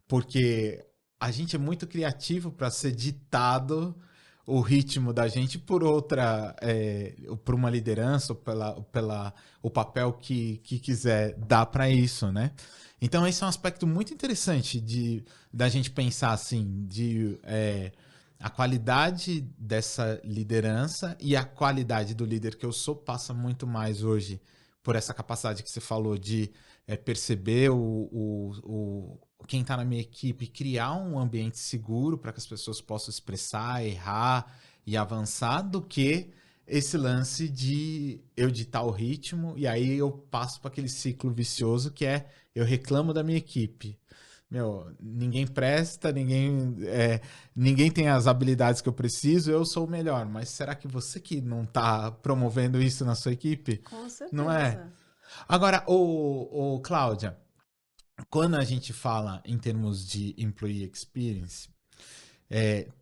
Porque a gente é muito criativo para ser ditado o ritmo da gente por por uma liderança, ou o papel que quiser dar para isso, né? Então esse é um aspecto muito interessante da gente pensar assim, a qualidade dessa liderança e a qualidade do líder que eu sou passa muito mais hoje por essa capacidade que você falou de perceber quem está na minha equipe, criar um ambiente seguro para que as pessoas possam expressar, errar e avançar, do que esse lance de eu ditar o ritmo e aí eu passo para aquele ciclo vicioso que eu reclamo da minha equipe. Ninguém presta, ninguém tem as habilidades que eu preciso, eu sou o melhor. Mas será que você que não está promovendo isso na sua equipe? Com certeza. Não é? Agora, Cláudia, quando a gente fala em termos de employee experience,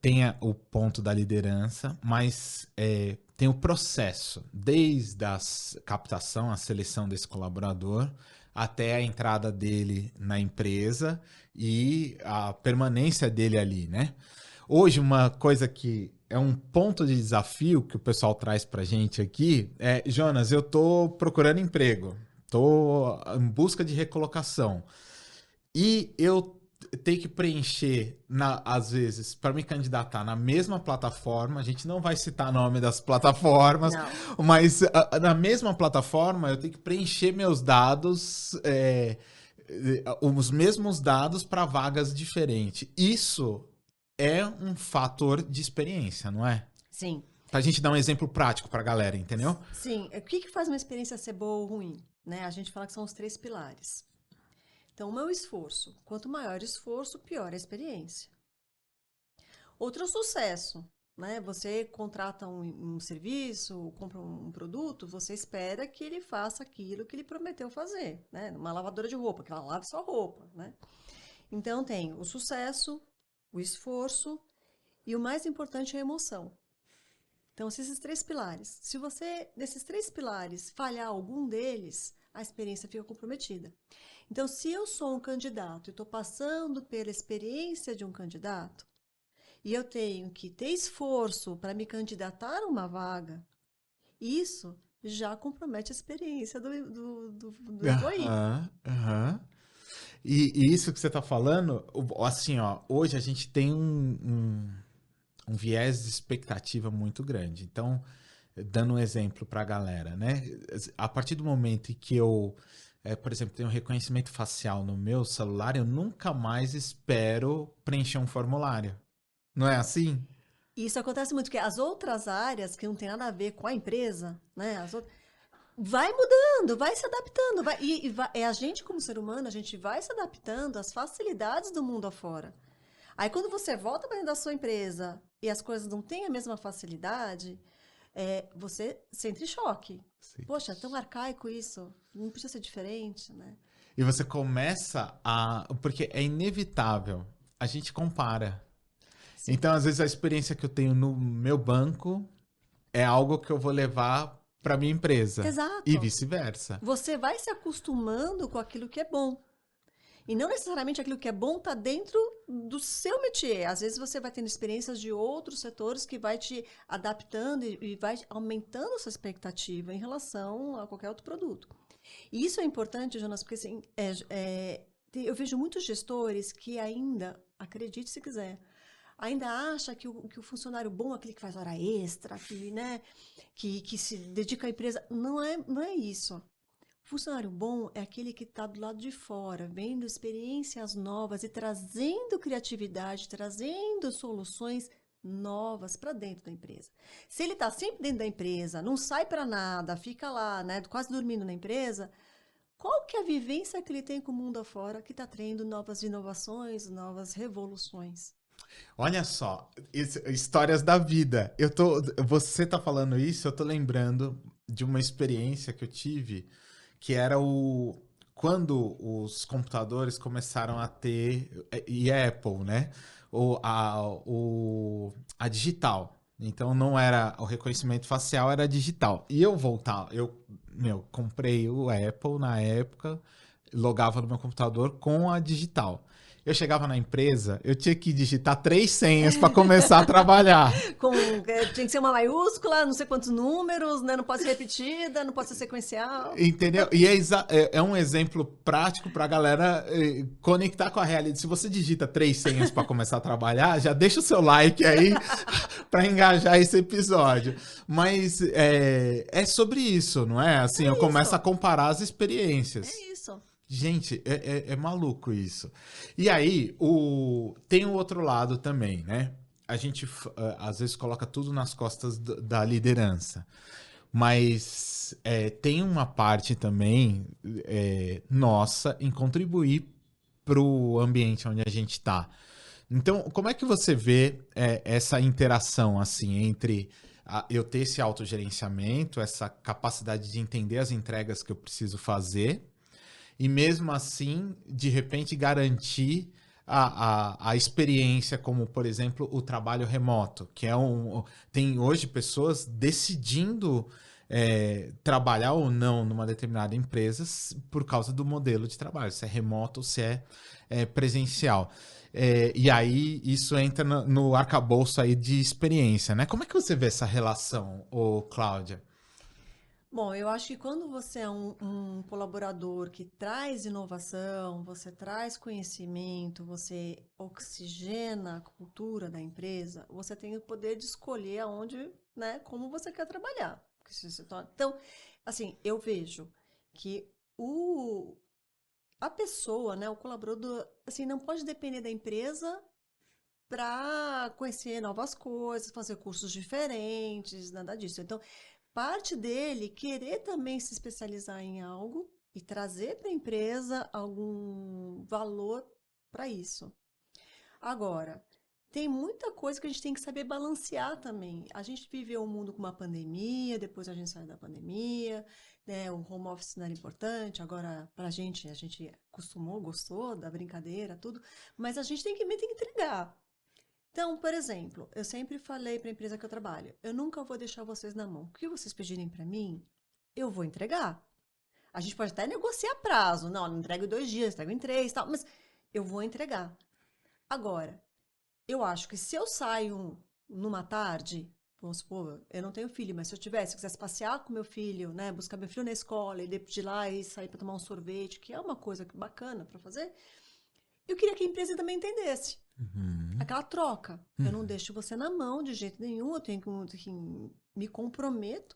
tem o ponto da liderança, mas tem o processo, desde a captação, a seleção desse colaborador, até a entrada dele na empresa e a permanência dele ali, né? Hoje, uma coisa que é um ponto de desafio que o pessoal traz pra gente aqui é: Jonas, eu tô procurando emprego, tô em busca de recolocação e eu tenho que preencher, às vezes, para me candidatar na mesma plataforma. A gente não vai citar nome das plataformas, não. Mas na mesma plataforma eu tenho que preencher meus dados, os mesmos dados para vagas diferentes. Isso é um fator de experiência, não é? Sim. Pra gente dar um exemplo prático pra galera, entendeu? Sim. O que faz uma experiência ser boa ou ruim? Né? A gente fala que são os 3 pilares. Então, o meu esforço. Quanto maior o esforço, pior a experiência. Outro é o sucesso. Né? Você contrata um serviço, compra um produto, você espera que ele faça aquilo que ele prometeu fazer. Né? Uma lavadora de roupa, que ela lave sua roupa. Né? Então, tem o sucesso, o esforço e o mais importante é a emoção. Então, esses 3 pilares. Se você, desses 3 pilares, falhar algum deles, a experiência fica comprometida. Então, se eu sou um candidato e estou passando pela experiência de um candidato, e eu tenho que ter esforço para me candidatar a uma vaga, isso já compromete a experiência do employee. E isso que você está falando, assim, ó, hoje a gente tem um viés de expectativa muito grande. Então, dando um exemplo para a galera, né? A partir do momento em que eu, por exemplo, tenho um reconhecimento facial no meu celular, eu nunca mais espero preencher um formulário. Não é assim? Isso acontece muito, porque as outras áreas que não tem nada a ver com a empresa, né? Vai mudando, vai se adaptando. A gente, como ser humano, a gente vai se adaptando às facilidades do mundo afora. Aí, quando você volta para dentro da sua empresa e as coisas não têm a mesma facilidade, você sente choque. Sim. Poxa, é tão arcaico isso. Não podia ser diferente, né? E você começa porque é inevitável. A gente compara. Sim. Então, às vezes, a experiência que eu tenho no meu banco é algo que eu vou levar para minha empresa. Exato. E vice-versa. Você vai se acostumando com aquilo que é bom. E não necessariamente aquilo que é bom está dentro do seu métier. Às vezes você vai tendo experiências de outros setores que vai te adaptando e vai aumentando a sua expectativa em relação a qualquer outro produto. E isso é importante, Jonas, porque assim, eu vejo muitos gestores que ainda, acredite se quiser, ainda acha que o funcionário bom é aquele que faz hora extra, que se dedica à empresa. Não é isso. Funcionário bom é aquele que está do lado de fora, vendo experiências novas e trazendo criatividade, trazendo soluções novas para dentro da empresa. Se ele está sempre dentro da empresa, não sai para nada, fica lá, né, quase dormindo na empresa, qual que é a vivência que ele tem com o mundo afora que está trazendo novas inovações, novas revoluções? Olha só, histórias da vida. Você está falando isso, eu estou lembrando de uma experiência que eu tive, que era quando os computadores começaram a ter, e a Apple, né? A digital. Então não era o reconhecimento facial, era digital. E eu comprei o Apple na época, logava no meu computador com a digital. Eu chegava na empresa, eu tinha que digitar 3 senhas para começar a trabalhar. Tinha que ser uma maiúscula, não sei quantos números, né? Não pode ser repetida, não pode ser sequencial. Entendeu? E é um exemplo prático para a galera conectar com a realidade. Se você digita 3 senhas para começar a trabalhar, já deixa o seu like aí para engajar esse episódio. Mas é sobre isso, não é? Assim, eu começo a comparar as experiências. É isso. Gente, é maluco isso. E aí, tem o outro lado também, né? A gente, às vezes, coloca tudo nas costas da liderança. Mas tem uma parte também nossa em contribuir para o ambiente onde a gente está. Então, como é que você vê essa interação, assim, entre eu ter esse autogerenciamento, essa capacidade de entender as entregas que eu preciso fazer, e mesmo assim, de repente, garantir a experiência, como, por exemplo, o trabalho remoto, que tem hoje pessoas decidindo trabalhar ou não numa determinada empresa por causa do modelo de trabalho, se é remoto ou se é presencial. E aí isso entra no arcabouço aí de experiência, né? Como é que você vê essa relação, Cláudia? Bom, eu acho que quando você é um colaborador que traz inovação, você traz conhecimento, você oxigena a cultura da empresa, você tem o poder de escolher aonde, né, como você quer trabalhar. Então, assim, eu vejo que a pessoa, né, o colaborador, assim, não pode depender da empresa para conhecer novas coisas, fazer cursos diferentes, nada disso. Então, parte dele querer também se especializar em algo e trazer para a empresa algum valor para isso. Agora, tem muita coisa que a gente tem que saber balancear também. A gente viveu um mundo com uma pandemia, depois a gente saiu da pandemia, né? O home office não era importante, agora a gente acostumou, gostou da brincadeira, tudo, mas a gente tem que entregar. Então, por exemplo, eu sempre falei para a empresa que eu trabalho, eu nunca vou deixar vocês na mão. O que vocês pedirem para mim, eu vou entregar. A gente pode até negociar prazo. Não entrego em 2 dias, entrego em 3, tal, mas eu vou entregar. Agora, eu acho que se eu saio numa tarde, vamos supor, eu não tenho filho, mas se eu quisesse passear com meu filho, né, buscar meu filho na escola e depois de lá e sair para tomar um sorvete, que é uma coisa bacana para fazer, eu queria que a empresa também entendesse. Uhum. Aquela troca. Eu não deixo você na mão de jeito nenhum, eu tenho que me comprometo,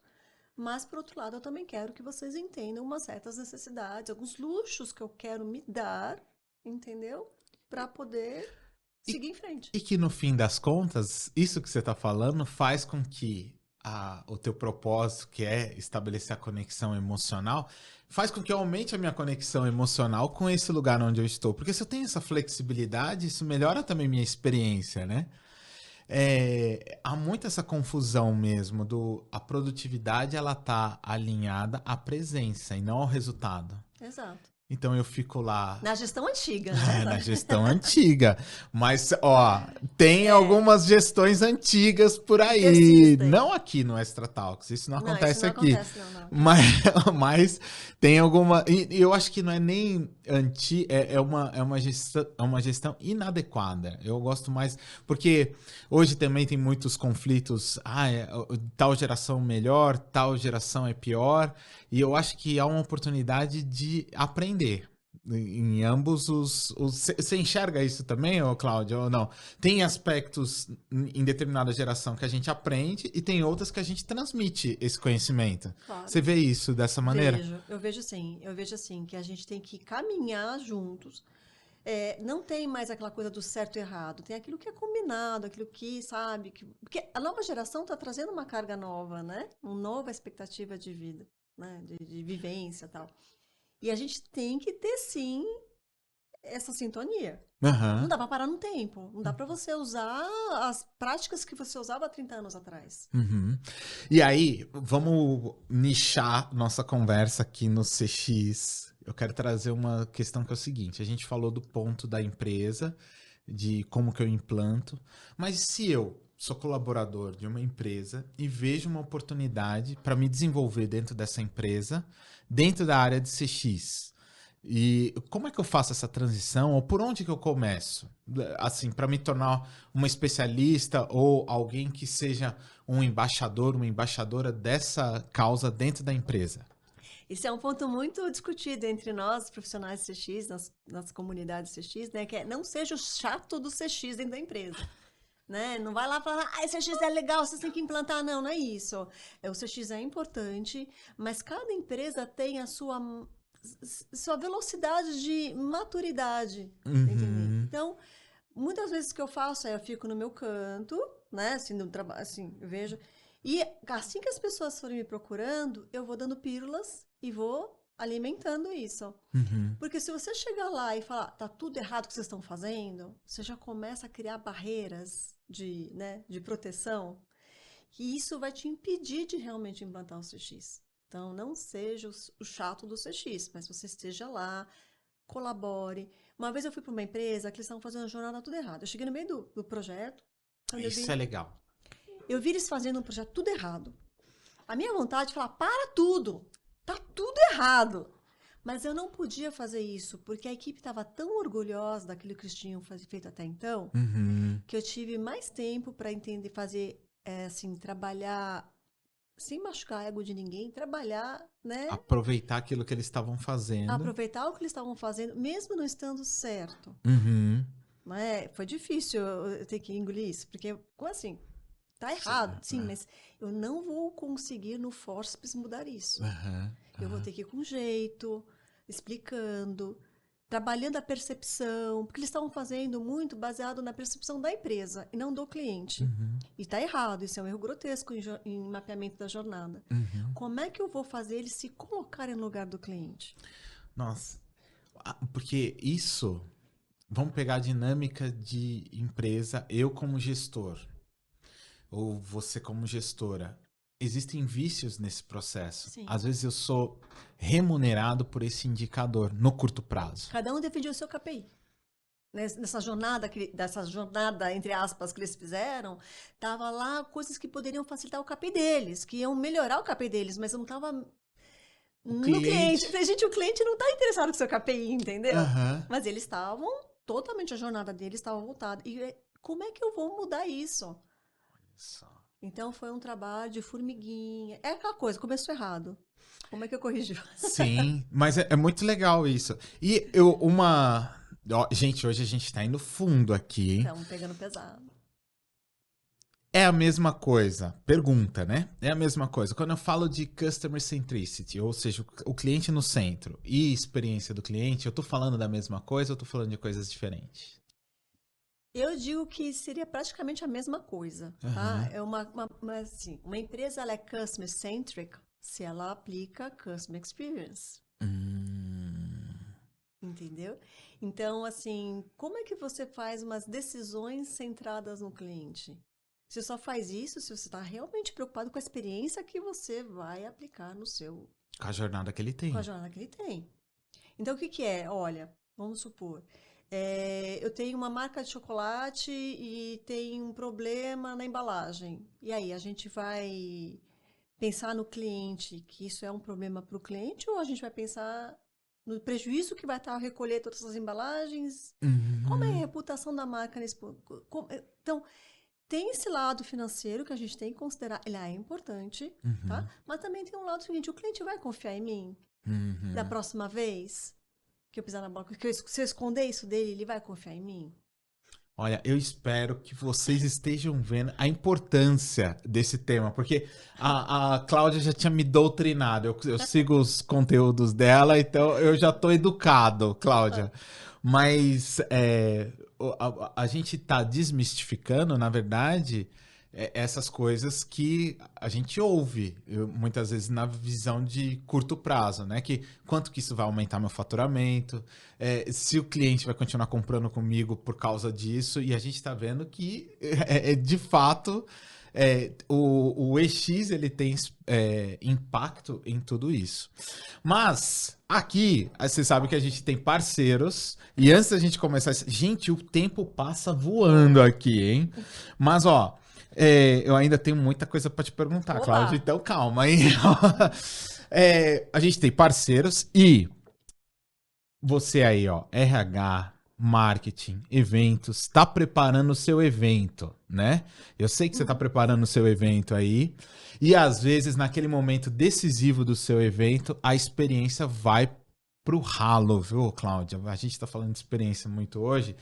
mas por outro lado eu também quero que vocês entendam umas certas necessidades, alguns luxos que eu quero me dar, entendeu? Para poder seguir em frente. E que no fim das contas, isso que você está falando faz com que o teu propósito, que é estabelecer a conexão emocional, faz com que eu aumente a minha conexão emocional com esse lugar onde eu estou. Porque se eu tenho essa flexibilidade, isso melhora também minha experiência, né? Há muito essa confusão mesmo a produtividade ela tá alinhada à presença e não ao resultado. Exato. Então eu fico lá. Na gestão antiga, né? Na gestão antiga. Mas, ó, tem algumas gestões antigas por aí. Persistem. Não aqui no Extra Talks, isso não acontece isso não aqui. Acontece, não. Mas tem alguma. E eu acho que não é nem é uma gestão inadequada. Eu gosto mais. Porque hoje também tem muitos conflitos. Tal geração melhor, tal geração é pior. E eu acho que há uma oportunidade de aprender em ambos Você enxerga isso também, Cláudia, ou não? Tem aspectos em determinada geração que a gente aprende e tem outras que a gente transmite esse conhecimento. Claro. Você vê isso dessa maneira? Eu vejo sim. Eu vejo assim, que a gente tem que caminhar juntos. Não tem mais aquela coisa do certo e errado. Tem aquilo que é combinado, aquilo que, sabe... Porque a nova geração está trazendo uma carga nova, né? Uma nova expectativa de vida, né? De vivência e tal. E a gente tem que ter, sim, essa sintonia. Uhum. Não dá para parar no tempo. Não dá para você usar as práticas que você usava há 30 anos atrás. Uhum. E aí, vamos nichar nossa conversa aqui no CX. Eu quero trazer uma questão que é o seguinte. A gente falou do ponto da empresa, de como que eu implanto. Mas se eu sou colaborador de uma empresa e vejo uma oportunidade para me desenvolver dentro dessa empresa, dentro da área de CX. E como é que eu faço essa transição? Ou por onde que eu começo? Assim, para me tornar uma especialista ou alguém que seja um embaixador, uma embaixadora dessa causa dentro da empresa? Isso é um ponto muito discutido entre nós, profissionais de CX, nas comunidades CX, né? Que é não seja o chato do CX dentro da empresa. Né? Não vai lá falar, esse CX é legal, vocês têm que implantar. Não é isso. O CX é importante, mas cada empresa tem a sua velocidade de maturidade. Uhum. Então, muitas vezes o que eu faço eu fico no meu canto, né? Assim, no trabalho, assim, eu vejo. E assim que as pessoas forem me procurando, eu vou dando pílulas e vou alimentando isso. Uhum. Porque se você chegar lá e falar, tá tudo errado o que vocês estão fazendo, você já começa a criar barreiras de proteção. que isso vai te impedir de realmente implantar o CX. Então, não seja o chato do CX, mas você esteja lá, colabore. Uma vez eu fui para uma empresa que eles estavam fazendo a jornada tudo errado. Eu cheguei no meio do projeto. Isso é legal. Eu vi eles fazendo um projeto tudo errado. A minha vontade é falar, para tudo! Tá tudo errado! Mas eu não podia fazer isso, porque a equipe estava tão orgulhosa daquilo que eles tinham feito até então, que eu tive mais tempo para entender, fazer, assim, trabalhar sem machucar o ego de ninguém, trabalhar, né? Aproveitar aquilo que eles estavam fazendo. Aproveitar o que eles estavam fazendo, mesmo não estando certo. Né? Foi difícil eu ter que engolir isso, porque, como assim? Tá errado, sim, mas eu não vou conseguir no forceps mudar isso. Eu vou ter que ir com jeito, explicando, trabalhando a percepção, porque eles estavam fazendo muito baseado na percepção da empresa e não do cliente. E tá errado, isso é um erro grotesco em mapeamento da jornada. Como é que eu vou fazer eles se colocarem no lugar do cliente? Nossa, porque isso, vamos pegar a dinâmica de empresa, eu como gestor, ou você como gestora, existem vícios nesse processo. Sim. Às vezes eu sou remunerado por esse indicador no curto prazo. Cada um defendia o seu KPI. Nessa jornada, entre aspas, que eles fizeram, tava lá coisas que poderiam facilitar o KPI deles, que iam melhorar o KPI deles, mas não tava no cliente. Gente, o cliente não está interessado no seu KPI, entendeu? Mas eles estavam, totalmente a jornada deles estava voltada. E como é que eu vou mudar isso? Então, foi um trabalho de formiguinha. É aquela coisa, começou errado. Como é que eu corrigi? Sim, mas é muito legal isso. E gente, hoje a gente tá indo fundo aqui, hein? Estamos pegando pesado. É a mesma coisa. Pergunta, né? É a mesma coisa. Quando eu falo de customer centricity, ou seja, o cliente no centro e experiência do cliente, eu tô falando da mesma coisa ou tô falando de coisas diferentes? Eu digo que seria praticamente a mesma coisa, tá? É assim, uma empresa ela é customer centric se ela aplica customer experience. Entendeu? Então, assim, como é que você faz umas decisões centradas no cliente? Você só faz isso se você está realmente preocupado com a experiência que você vai aplicar no seu... Com a jornada que ele tem. Com a jornada que ele tem. Então, o que é? Olha, vamos supor... eu tenho uma marca de chocolate e tem um problema na embalagem. E aí, a gente vai pensar no cliente, que isso é um problema para o cliente, ou a gente vai pensar no prejuízo que vai estar ao recolher todas as embalagens? Como é a reputação da marca nesse ponto? Então, tem esse lado financeiro que a gente tem que considerar, ele é importante, tá? Mas também tem um lado seguinte, o cliente vai confiar em mim da próxima vez? Que eu pisar na bola, que se eu esconder isso dele, ele vai confiar em mim? Olha, eu espero que vocês estejam vendo a importância desse tema, porque a Cláudia já tinha me doutrinado, eu sigo os conteúdos dela, então eu já tô educado, Cláudia. Mas a gente tá desmistificando, na verdade... essas coisas que a gente ouve, muitas vezes na visão de curto prazo, né? Que quanto que isso vai aumentar meu faturamento, se o cliente vai continuar comprando comigo por causa disso, e a gente está vendo que, de fato, o EX ele tem impacto em tudo isso. Mas aqui, você sabe que a gente tem parceiros, e antes da gente começar, gente, o tempo passa voando aqui, hein? Mas, ó, eu ainda tenho muita coisa para te perguntar, Cláudia, então calma aí. A gente tem parceiros e você aí, ó, RH, marketing, eventos, tá preparando o seu evento, né? Eu sei que você tá preparando o seu evento aí e às vezes naquele momento decisivo do seu evento, a experiência vai pro ralo, viu, Cláudia? A gente tá falando de experiência muito hoje.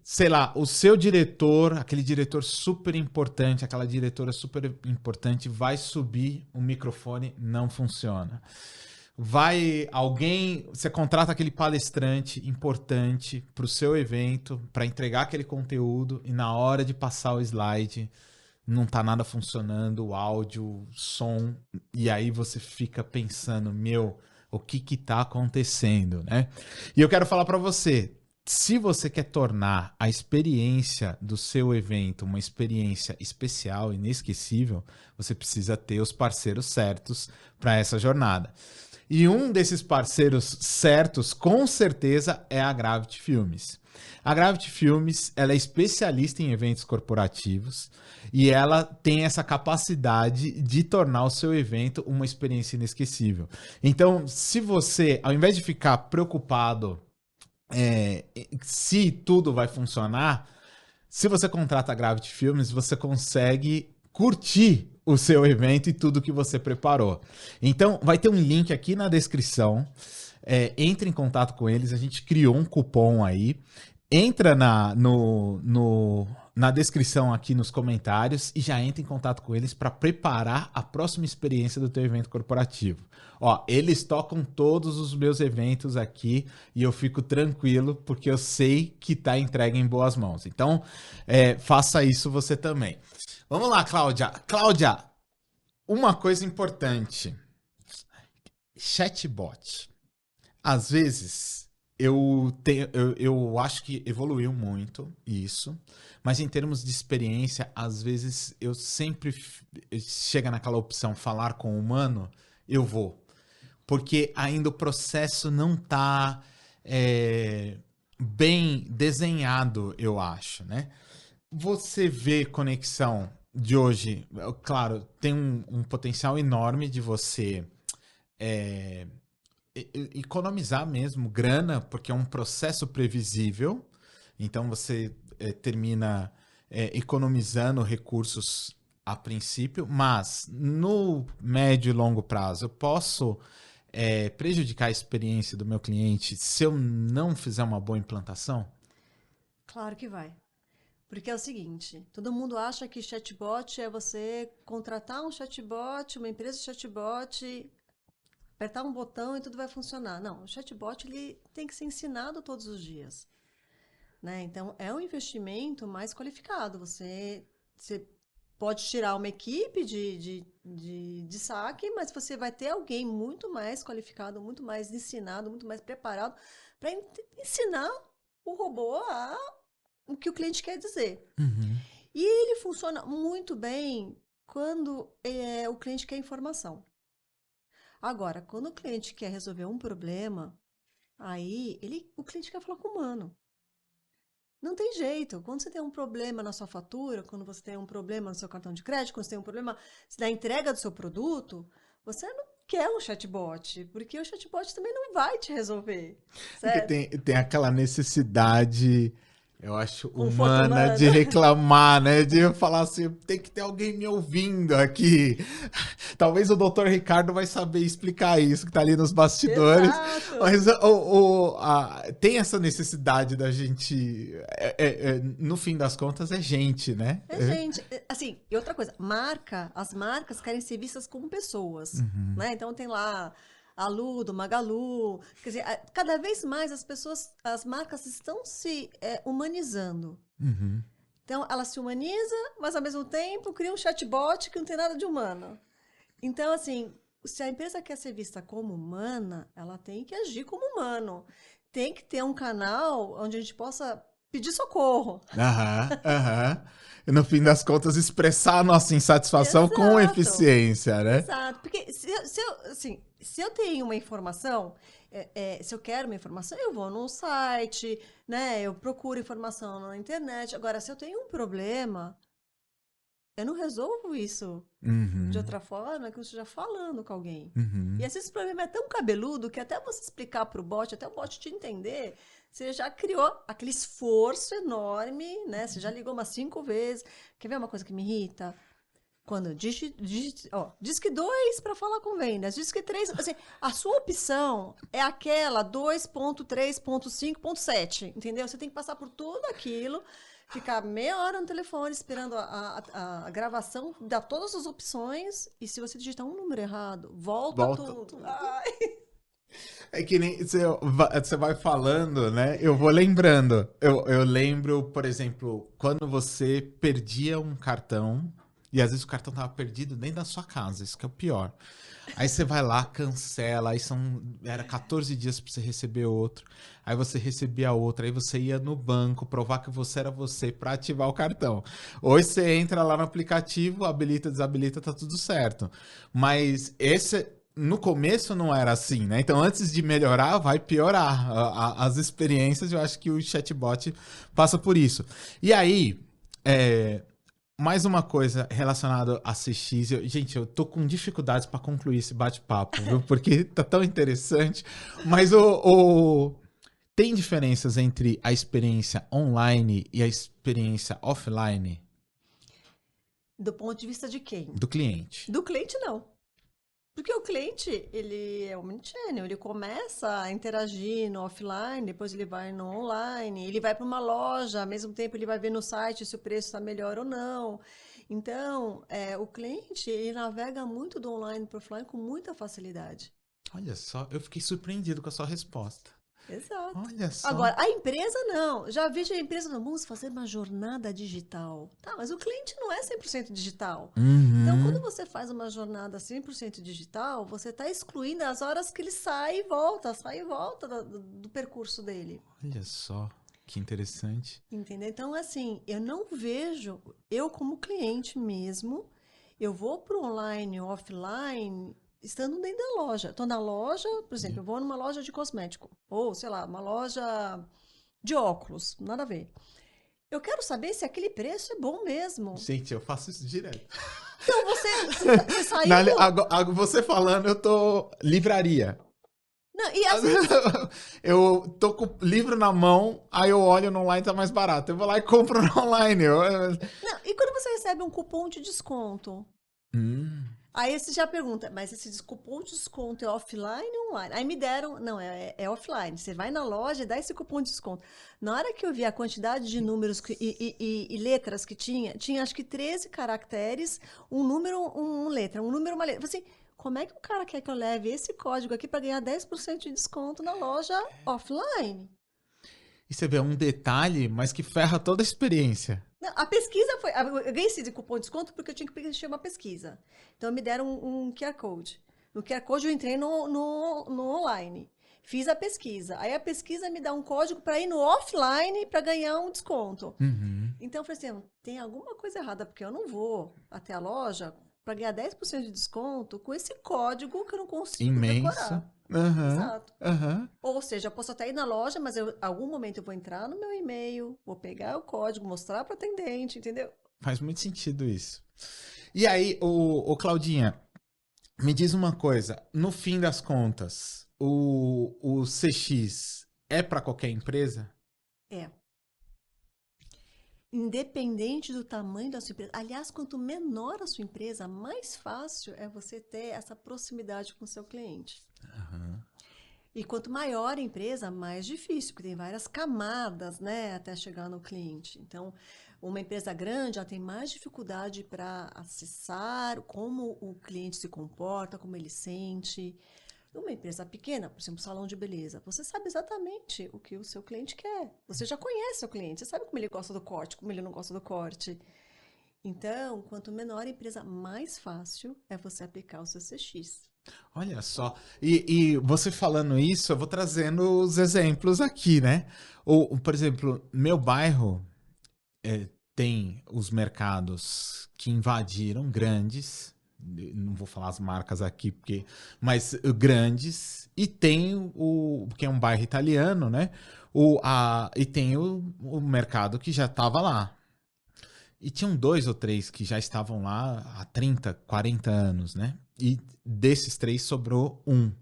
Sei lá, o seu diretor, aquele diretor super importante, aquela diretora super importante, vai subir o microfone, não funciona. Você contrata aquele palestrante importante para o seu evento, para entregar aquele conteúdo, e na hora de passar o slide, não tá nada funcionando, o áudio, o som, e aí você fica pensando, o que tá acontecendo, né? E eu quero falar para você, se você quer tornar a experiência do seu evento uma experiência especial, inesquecível, você precisa ter os parceiros certos para essa jornada. E um desses parceiros certos, com certeza, é a Gravity Filmes. A Gravity Filmes, ela é especialista em eventos corporativos e ela tem essa capacidade de tornar o seu evento uma experiência inesquecível. Então, se você, ao invés de ficar preocupado se tudo vai funcionar, se você contrata a Gravity Filmes, você consegue curtir o seu evento e tudo que você preparou. Então, vai ter um link aqui na descrição. Entre em contato com eles. A gente criou um cupom aí. Entra na descrição aqui nos comentários e já entra em contato com eles para preparar a próxima experiência do teu evento corporativo. Ó, eles tocam todos os meus eventos aqui e eu fico tranquilo porque eu sei que tá entregue em boas mãos. Então, faça isso você também. Vamos lá, Cláudia. Cláudia, uma coisa importante. Chatbot. Às vezes, eu acho que evoluiu muito isso, mas em termos de experiência, às vezes eu sempre chega naquela opção falar com o humano, eu vou. Porque ainda o processo não está bem desenhado, eu acho, né? Você vê conexão de hoje, claro, tem um potencial enorme de você economizar mesmo grana, porque é um processo previsível, então você termina economizando recursos a princípio, mas no médio e longo prazo eu posso prejudicar a experiência do meu cliente se eu não fizer uma boa implantação? Claro que vai. Porque é o seguinte, todo mundo acha que chatbot é você contratar um chatbot, uma empresa de chatbot, apertar um botão e tudo vai funcionar. Não, o chatbot ele tem que ser ensinado todos os dias. Né? Então, é um investimento mais qualificado. Você pode tirar uma equipe de saque, mas você vai ter alguém muito mais qualificado, muito mais ensinado, muito mais preparado para ensinar o robô o que o cliente quer dizer. Uhum. E ele funciona muito bem quando o cliente quer informação. Agora, quando o cliente quer resolver um problema, aí o cliente quer falar com o humano. Não tem jeito. Quando você tem um problema na sua fatura, quando você tem um problema no seu cartão de crédito, quando você tem um problema na entrega do seu produto, você não quer um chatbot, porque o chatbot também não vai te resolver. Certo? Porque tem aquela necessidade, eu acho, humana de reclamar, né? De falar assim, tem que ter alguém me ouvindo aqui. Talvez o Dr. Ricardo vai saber explicar isso, que tá ali nos bastidores. Exato. Mas tem essa necessidade da gente... no fim das contas, é gente, né? É gente. Assim, e outra coisa, as marcas querem ser vistas como pessoas. Uhum. Né? Então tem lá... a Lu, do Magalu, quer dizer, cada vez mais as marcas estão se humanizando. Uhum. Então, ela se humaniza, mas ao mesmo tempo cria um chatbot que não tem nada de humano. Então, assim, se a empresa quer ser vista como humana, ela tem que agir como humano. Tem que ter um canal onde a gente possa pedir socorro. Aham. E no fim das contas, expressar a nossa insatisfação com eficiência, né? Exato. Porque se eu tenho uma informação, se eu quero uma informação, eu vou num site, né? Eu procuro informação na internet. Agora, se eu tenho um problema, eu não resolvo isso de outra forma que eu esteja falando com alguém. Uhum. E às vezes esse problema é tão cabeludo que até você explicar para o bot, até o bot te entender, você já criou aquele esforço enorme, né? Você já ligou umas 5 vezes. Quer ver uma coisa que me irrita? Quando diz que 2 para falar com vendas, diz que 3, assim, a sua opção é aquela 2.3.5.7, entendeu? Você tem que passar por tudo aquilo, ficar meia hora no telefone esperando a gravação, dar todas as opções, e se você digitar um número errado, volta tudo. Ai. É que nem você vai falando, né? Eu vou lembrando. Eu lembro, por exemplo, quando você perdia um cartão E às vezes o cartão tava perdido dentro da sua casa, isso que é o pior. Aí você vai lá, cancela, aí era 14 dias para você receber outro. Aí você recebia outro, aí você ia no banco provar que você era você para ativar o cartão. Hoje você entra lá no aplicativo, habilita, desabilita, tá tudo certo. Mas no começo não era assim, né? Então antes de melhorar, vai piorar. As experiências, eu acho que o chatbot passa por isso. E aí, mais uma coisa relacionada a CX. Gente, eu tô com dificuldades para concluir esse bate-papo, viu? Porque tá tão interessante. Mas tem diferenças entre a experiência online e a experiência offline? Do ponto de vista de quem? Do cliente. Do cliente, não. Porque o cliente, ele é omnichannel, ele começa a interagir no offline, depois ele vai no online, ele vai para uma loja, ao mesmo tempo ele vai ver no site se o preço está melhor ou não. Então, o cliente, ele navega muito do online para o offline com muita facilidade. Olha só, eu fiquei surpreendido com a sua resposta. Exato. Olha só. Agora, a empresa não. Já vejo a empresa, não, vamos fazer uma jornada digital. Tá, mas o cliente não é 100% digital. Uhum. Então, quando você faz uma jornada 100% digital, você está excluindo as horas que ele sai e volta do percurso dele. Olha só, que interessante. Entendeu? Então, assim, eu não vejo, eu como cliente mesmo, eu vou para o online ou offline estando dentro da loja. Estou na loja, por exemplo, eu vou numa loja de cosmético, ou, sei lá, uma loja de óculos, nada a ver. Eu quero saber se aquele preço é bom mesmo. Gente, eu faço isso direto. Então, você saiu... Você falando, eu tô... Livraria. Não, e às vezes... Eu tô com o livro na mão, aí eu olho no online, tá mais barato. Eu vou lá e compro no online. Não, e quando você recebe um cupom de desconto? Aí você já pergunta, mas esse cupom de desconto é offline ou online? Aí me deram, não, é offline. Você vai na loja e dá esse cupom de desconto. Na hora que eu vi a quantidade de números e letras que tinha acho que 13 caracteres, um número, uma letra. Assim, como é que o cara quer que eu leve esse código aqui para ganhar 10% de desconto na loja offline? E você vê um detalhe, mas que ferra toda a experiência. Não, a pesquisa foi... Eu ganhei esse cupom de desconto porque eu tinha que preencher uma pesquisa. Então, me deram um QR Code. No QR Code, eu entrei no online. Fiz a pesquisa. Aí, a pesquisa me dá um código para ir no offline para ganhar um desconto. Uhum. Então, eu falei assim, tem alguma coisa errada, porque eu não vou até a loja para ganhar 10% de desconto com esse código que eu não consigo decorar. Uhum. Exato. Uhum. Ou seja, eu posso até ir na loja, mas em algum momento eu vou entrar no meu e-mail, vou pegar o código, mostrar para o atendente, entendeu? Faz muito sentido isso. E aí, o Claudinha, me diz uma coisa. No fim das contas, o CX é para qualquer empresa? É. Independente do tamanho da sua empresa. Aliás, quanto menor a sua empresa, mais fácil é você ter essa proximidade com o seu cliente. Uhum. E quanto maior a empresa, mais difícil, porque tem várias camadas, né, até chegar no cliente. Então, uma empresa grande, ela tem mais dificuldade para acessar como o cliente se comporta, como ele sente. Uma empresa pequena, por exemplo, salão de beleza, você sabe exatamente o que o seu cliente quer. Você já conhece o cliente, você sabe como ele gosta do corte, como ele não gosta do corte. Então, quanto menor a empresa, mais fácil é você aplicar o seu CX. Olha só, e você falando isso, eu vou trazendo os exemplos aqui, né? Por exemplo, meu bairro tem os mercados que invadiram grandes, não vou falar as marcas aqui, mas grandes, e tem que é um bairro italiano, né? E tem o mercado que já estava lá. E tinham 2 ou 3 que já estavam lá há 30, 40 anos, né? E desses 3 sobrou um.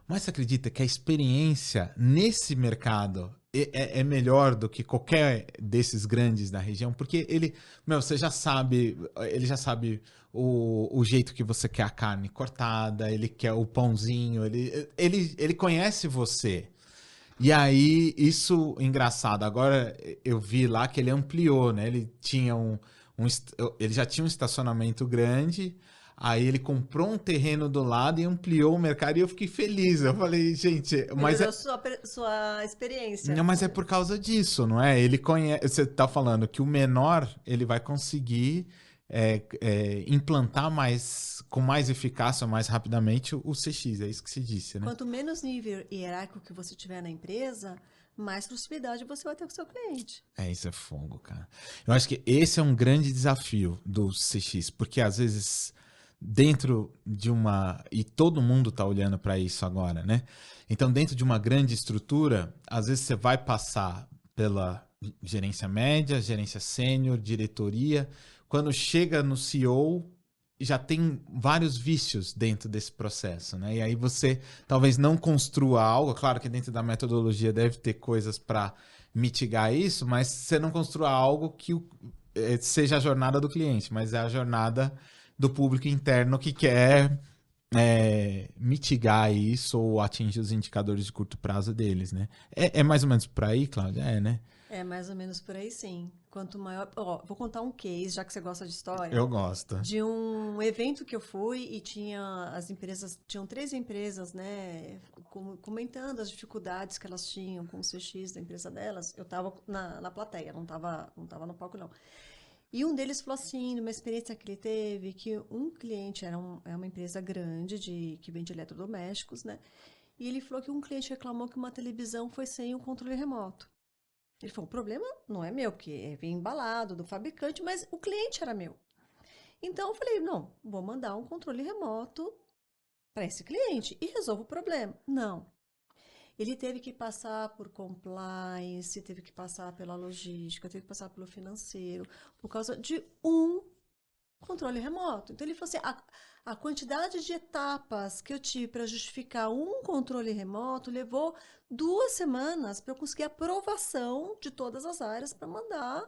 Mas você acredita que a experiência nesse mercado é melhor do que qualquer desses grandes da região? Porque você já sabe, ele já sabe o jeito que você quer a carne cortada, ele quer o pãozinho, ele conhece você. E aí, isso engraçado. Agora eu vi lá que ele ampliou, né? Ele tinha ele já tinha um estacionamento grande. Aí ele comprou um terreno do lado e ampliou o mercado e eu fiquei feliz. Eu falei, gente, mas sua experiência. Não, mas é por causa disso, não é? Ele conhece. Você tá falando que o menor ele vai conseguir implantar com mais eficácia, mais rapidamente o CX, é isso que se disse, né? Quanto menos nível hierárquico que você tiver na empresa, mais proximidade você vai ter com o seu cliente. Isso é fogo, cara. Eu acho que esse é um grande desafio do CX, porque às vezes dentro de e todo mundo tá olhando para isso agora, né? Então, dentro de uma grande estrutura, às vezes você vai passar pela gerência média, gerência sênior, diretoria. Quando chega no CEO, já tem vários vícios dentro desse processo, né? E aí você talvez não construa algo, claro que dentro da metodologia deve ter coisas para mitigar isso, mas você não construa algo que seja a jornada do cliente, mas é a jornada do público interno que quer mitigar isso ou atingir os indicadores de curto prazo deles, né? É mais ou menos por aí, Cláudia? Né? É mais ou menos por aí, sim. Quanto maior... vou contar um case, já que você gosta de história. Eu gosto. De um evento que eu fui e tinham 3 empresas, né, comentando as dificuldades que elas tinham com o CX da empresa delas. Eu estava na plateia, não estava no palco, não. E um deles falou assim, numa experiência que ele teve, que um cliente é uma empresa grande que vende eletrodomésticos, né? E ele falou que um cliente reclamou que uma televisão foi sem o controle remoto. Ele falou, o problema não é meu, porque vem embalado do fabricante, mas o cliente era meu. Então eu falei, não, vou mandar um controle remoto para esse cliente e resolvo o problema. Não. Ele teve que passar por compliance, teve que passar pela logística, teve que passar pelo financeiro, por causa de um controle remoto. Então, ele falou assim, a quantidade de etapas que eu tive para justificar um controle remoto levou 2 semanas para eu conseguir aprovação de todas as áreas para mandar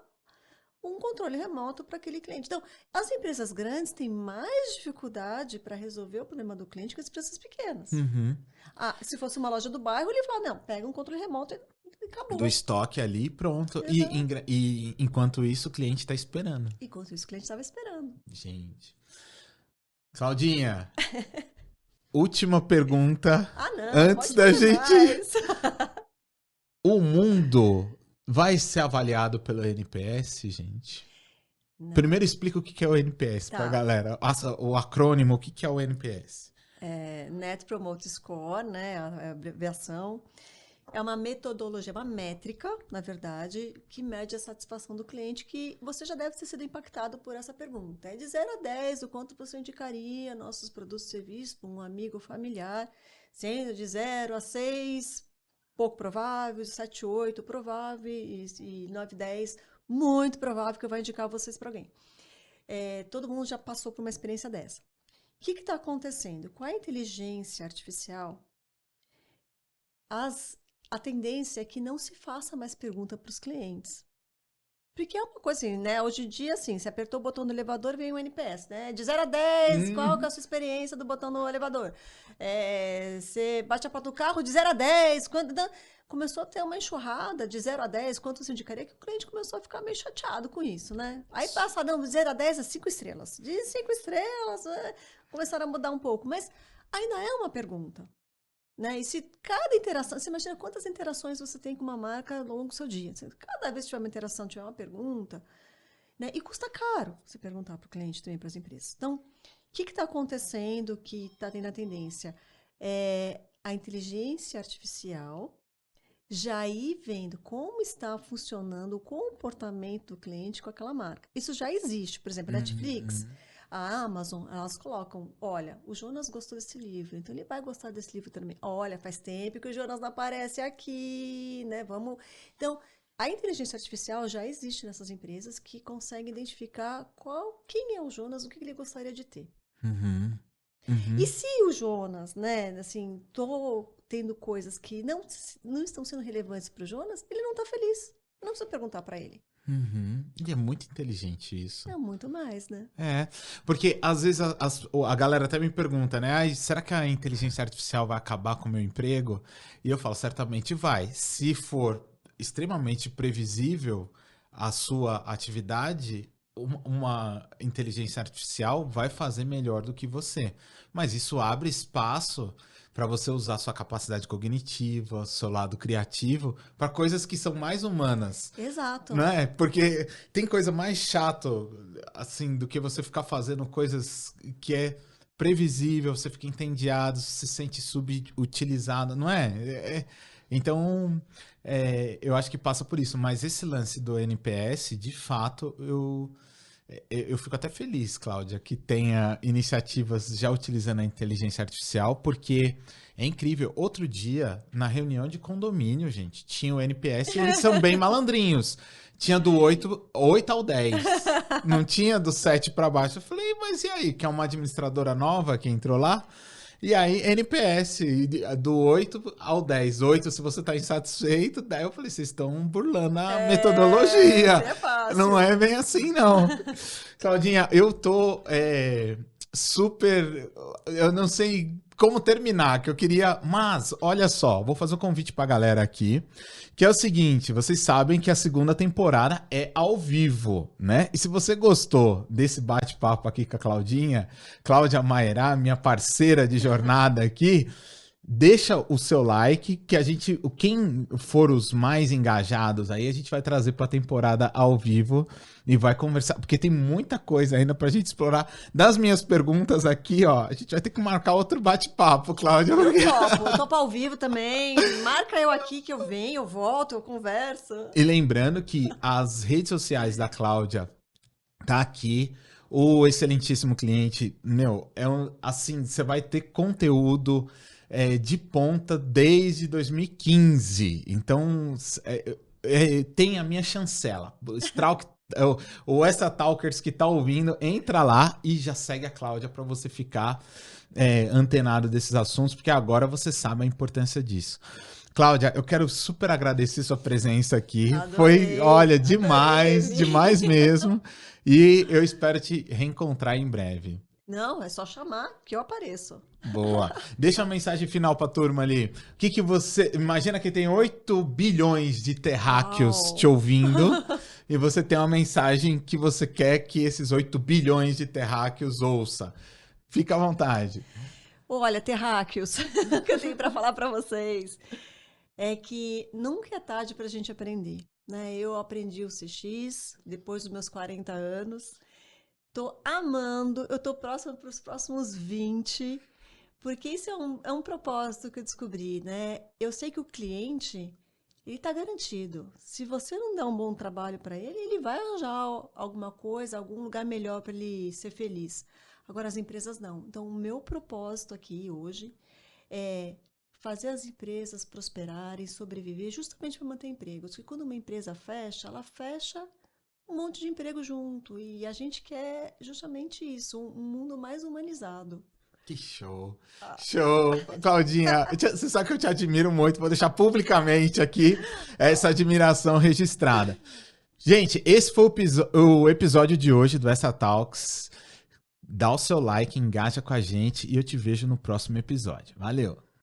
um controle remoto para aquele cliente. Então, as empresas grandes têm mais dificuldade para resolver o problema do cliente que as empresas pequenas. Uhum. Se fosse uma loja do bairro, ele fala, não, pega um controle remoto e acabou. Do estoque ali e pronto. E enquanto isso, o cliente está esperando. Enquanto isso, o cliente estava esperando. Gente. Claudinha, última pergunta. Não, antes da gente... O mundo vai ser avaliado pelo NPS, gente? Não. Primeiro explica o que é o NPS para a galera. O acrônimo, o que é o NPS? Net Promoter Score, né, a abreviação. É uma metodologia, uma métrica, na verdade, que mede a satisfação do cliente, que você já deve ter sido impactado por essa pergunta. É de 0 a 10, o quanto você indicaria nossos produtos e serviços para um amigo familiar, sendo de 0 a 6, pouco provável, 7, 8, provável, e 9, 10, muito provável que eu vou indicar vocês para alguém. Todo mundo já passou por uma experiência dessa. O que está acontecendo? Com a inteligência artificial, a tendência é que não se faça mais pergunta para os clientes. Porque é uma coisa assim, né? Hoje em dia, assim, você apertou o botão do elevador, vem um NPS, né? De 0 a 10, qual que é a sua experiência do botão do elevador? Você bate a porta do carro, de 0 a 10, começou a ter uma enxurrada de 0 a 10, quanto você indicaria, que o cliente começou a ficar meio chateado com isso, né? Aí passa, não, de 0 a 10 é 5 estrelas. De 5 estrelas, começaram a mudar um pouco, mas ainda é uma pergunta. Né? E se cada interação, você imagina quantas interações você tem com uma marca ao longo do seu dia. Cada vez que tiver uma interação, tiver uma pergunta, né? E custa caro você perguntar para o cliente também, para as empresas. Então, o que está acontecendo que está tendo a tendência? A inteligência artificial já ir vendo como está funcionando o comportamento do cliente com aquela marca. Isso já existe. Por exemplo, a Netflix, a Amazon, elas colocam, olha, o Jonas gostou desse livro, então ele vai gostar desse livro também. Olha, faz tempo que o Jonas não aparece aqui, né? Então, a inteligência artificial já existe nessas empresas que conseguem identificar quem é o Jonas, o que ele gostaria de ter. E se o Jonas, né, assim, tô tendo coisas que não estão sendo relevantes para o Jonas, ele não está feliz. Não precisa perguntar para ele. E é muito inteligente isso. É muito mais, né? Porque às vezes a galera até me pergunta, né? Será que a inteligência artificial vai acabar com o meu emprego? E eu falo, certamente vai. Se for extremamente previsível a sua atividade, uma inteligência artificial vai fazer melhor do que você. Mas isso abre espaço para você usar sua capacidade cognitiva, seu lado criativo, para coisas que são mais humanas. Exato. Não é? Porque tem coisa mais chato, assim, do que você ficar fazendo coisas que é previsível, você fica entediado, se sente subutilizado, não é? Então, eu acho que passa por isso. Mas esse lance do NPS, de fato, eu fico até feliz, Cláudia, que tenha iniciativas já utilizando a inteligência artificial, porque é incrível. Outro dia, na reunião de condomínio, gente, tinha o NPS e eles são bem malandrinhos. Tinha do 8 ao 10. Não tinha do 7 para baixo. Eu falei, mas e aí? Que é uma administradora nova que entrou lá? E aí, NPS, do 8 ao 10. 8 se você tá insatisfeito. Daí eu falei, vocês estão burlando a metodologia. É fácil. Não é bem assim, não. Claudinha, eu tô super... Eu não sei como terminar, que eu queria... Mas, olha só, vou fazer um convite pra galera aqui, que é o seguinte, vocês sabem que a segunda temporada é ao vivo, né? E se você gostou desse bate-papo aqui com a Claudinha, Cláudia Maerá, minha parceira de jornada aqui, deixa o seu like, que a gente, quem for os mais engajados aí, a gente vai trazer para a temporada ao vivo e vai conversar, porque tem muita coisa ainda pra gente explorar. Das minhas perguntas aqui, ó, a gente vai ter que marcar outro bate-papo, Cláudia. Eu topo ao vivo também. Marca eu aqui que eu venho, eu volto, eu converso. E lembrando que as redes sociais da Cláudia tá aqui. O excelentíssimo cliente, assim, você vai ter conteúdo de ponta desde 2015. Então, tem a minha chancela. O Extra Talkers que tá ouvindo, entra lá e já segue a Cláudia para você ficar antenado desses assuntos, porque agora você sabe a importância disso. Cláudia, eu quero super agradecer sua presença aqui. Adorei, foi, olha, demais, adorei. demais mesmo. E eu espero te reencontrar em breve. Não, é só chamar que eu apareço. Boa. Deixa uma mensagem final pra turma ali. O que você... Imagina que tem 8 bilhões de terráqueos te ouvindo e você tem uma mensagem que você quer que esses 8 bilhões de terráqueos ouça. Fica à vontade. Olha, terráqueos, o que eu tenho para falar para vocês é que nunca é tarde para a gente aprender, né? Eu aprendi o CX depois dos meus 40 anos. Tô amando, eu tô próxima para os próximos 20, porque isso é um propósito que eu descobri, né? Eu sei que o cliente, ele tá garantido. Se você não der um bom trabalho para ele, ele vai arranjar alguma coisa, algum lugar melhor para ele ser feliz. Agora, as empresas não. Então, o meu propósito aqui hoje é fazer as empresas prosperarem, sobreviver, justamente para manter empregos. Porque quando uma empresa fecha, ela fecha um monte de emprego junto. E a gente quer justamente isso, um mundo mais humanizado. Que show. Show. Claudinha, você sabe que eu te admiro muito, vou deixar publicamente aqui essa admiração registrada. Gente, esse foi o episódio de hoje do Extra Talks. Dá o seu like, engaja com a gente e eu te vejo no próximo episódio. Valeu!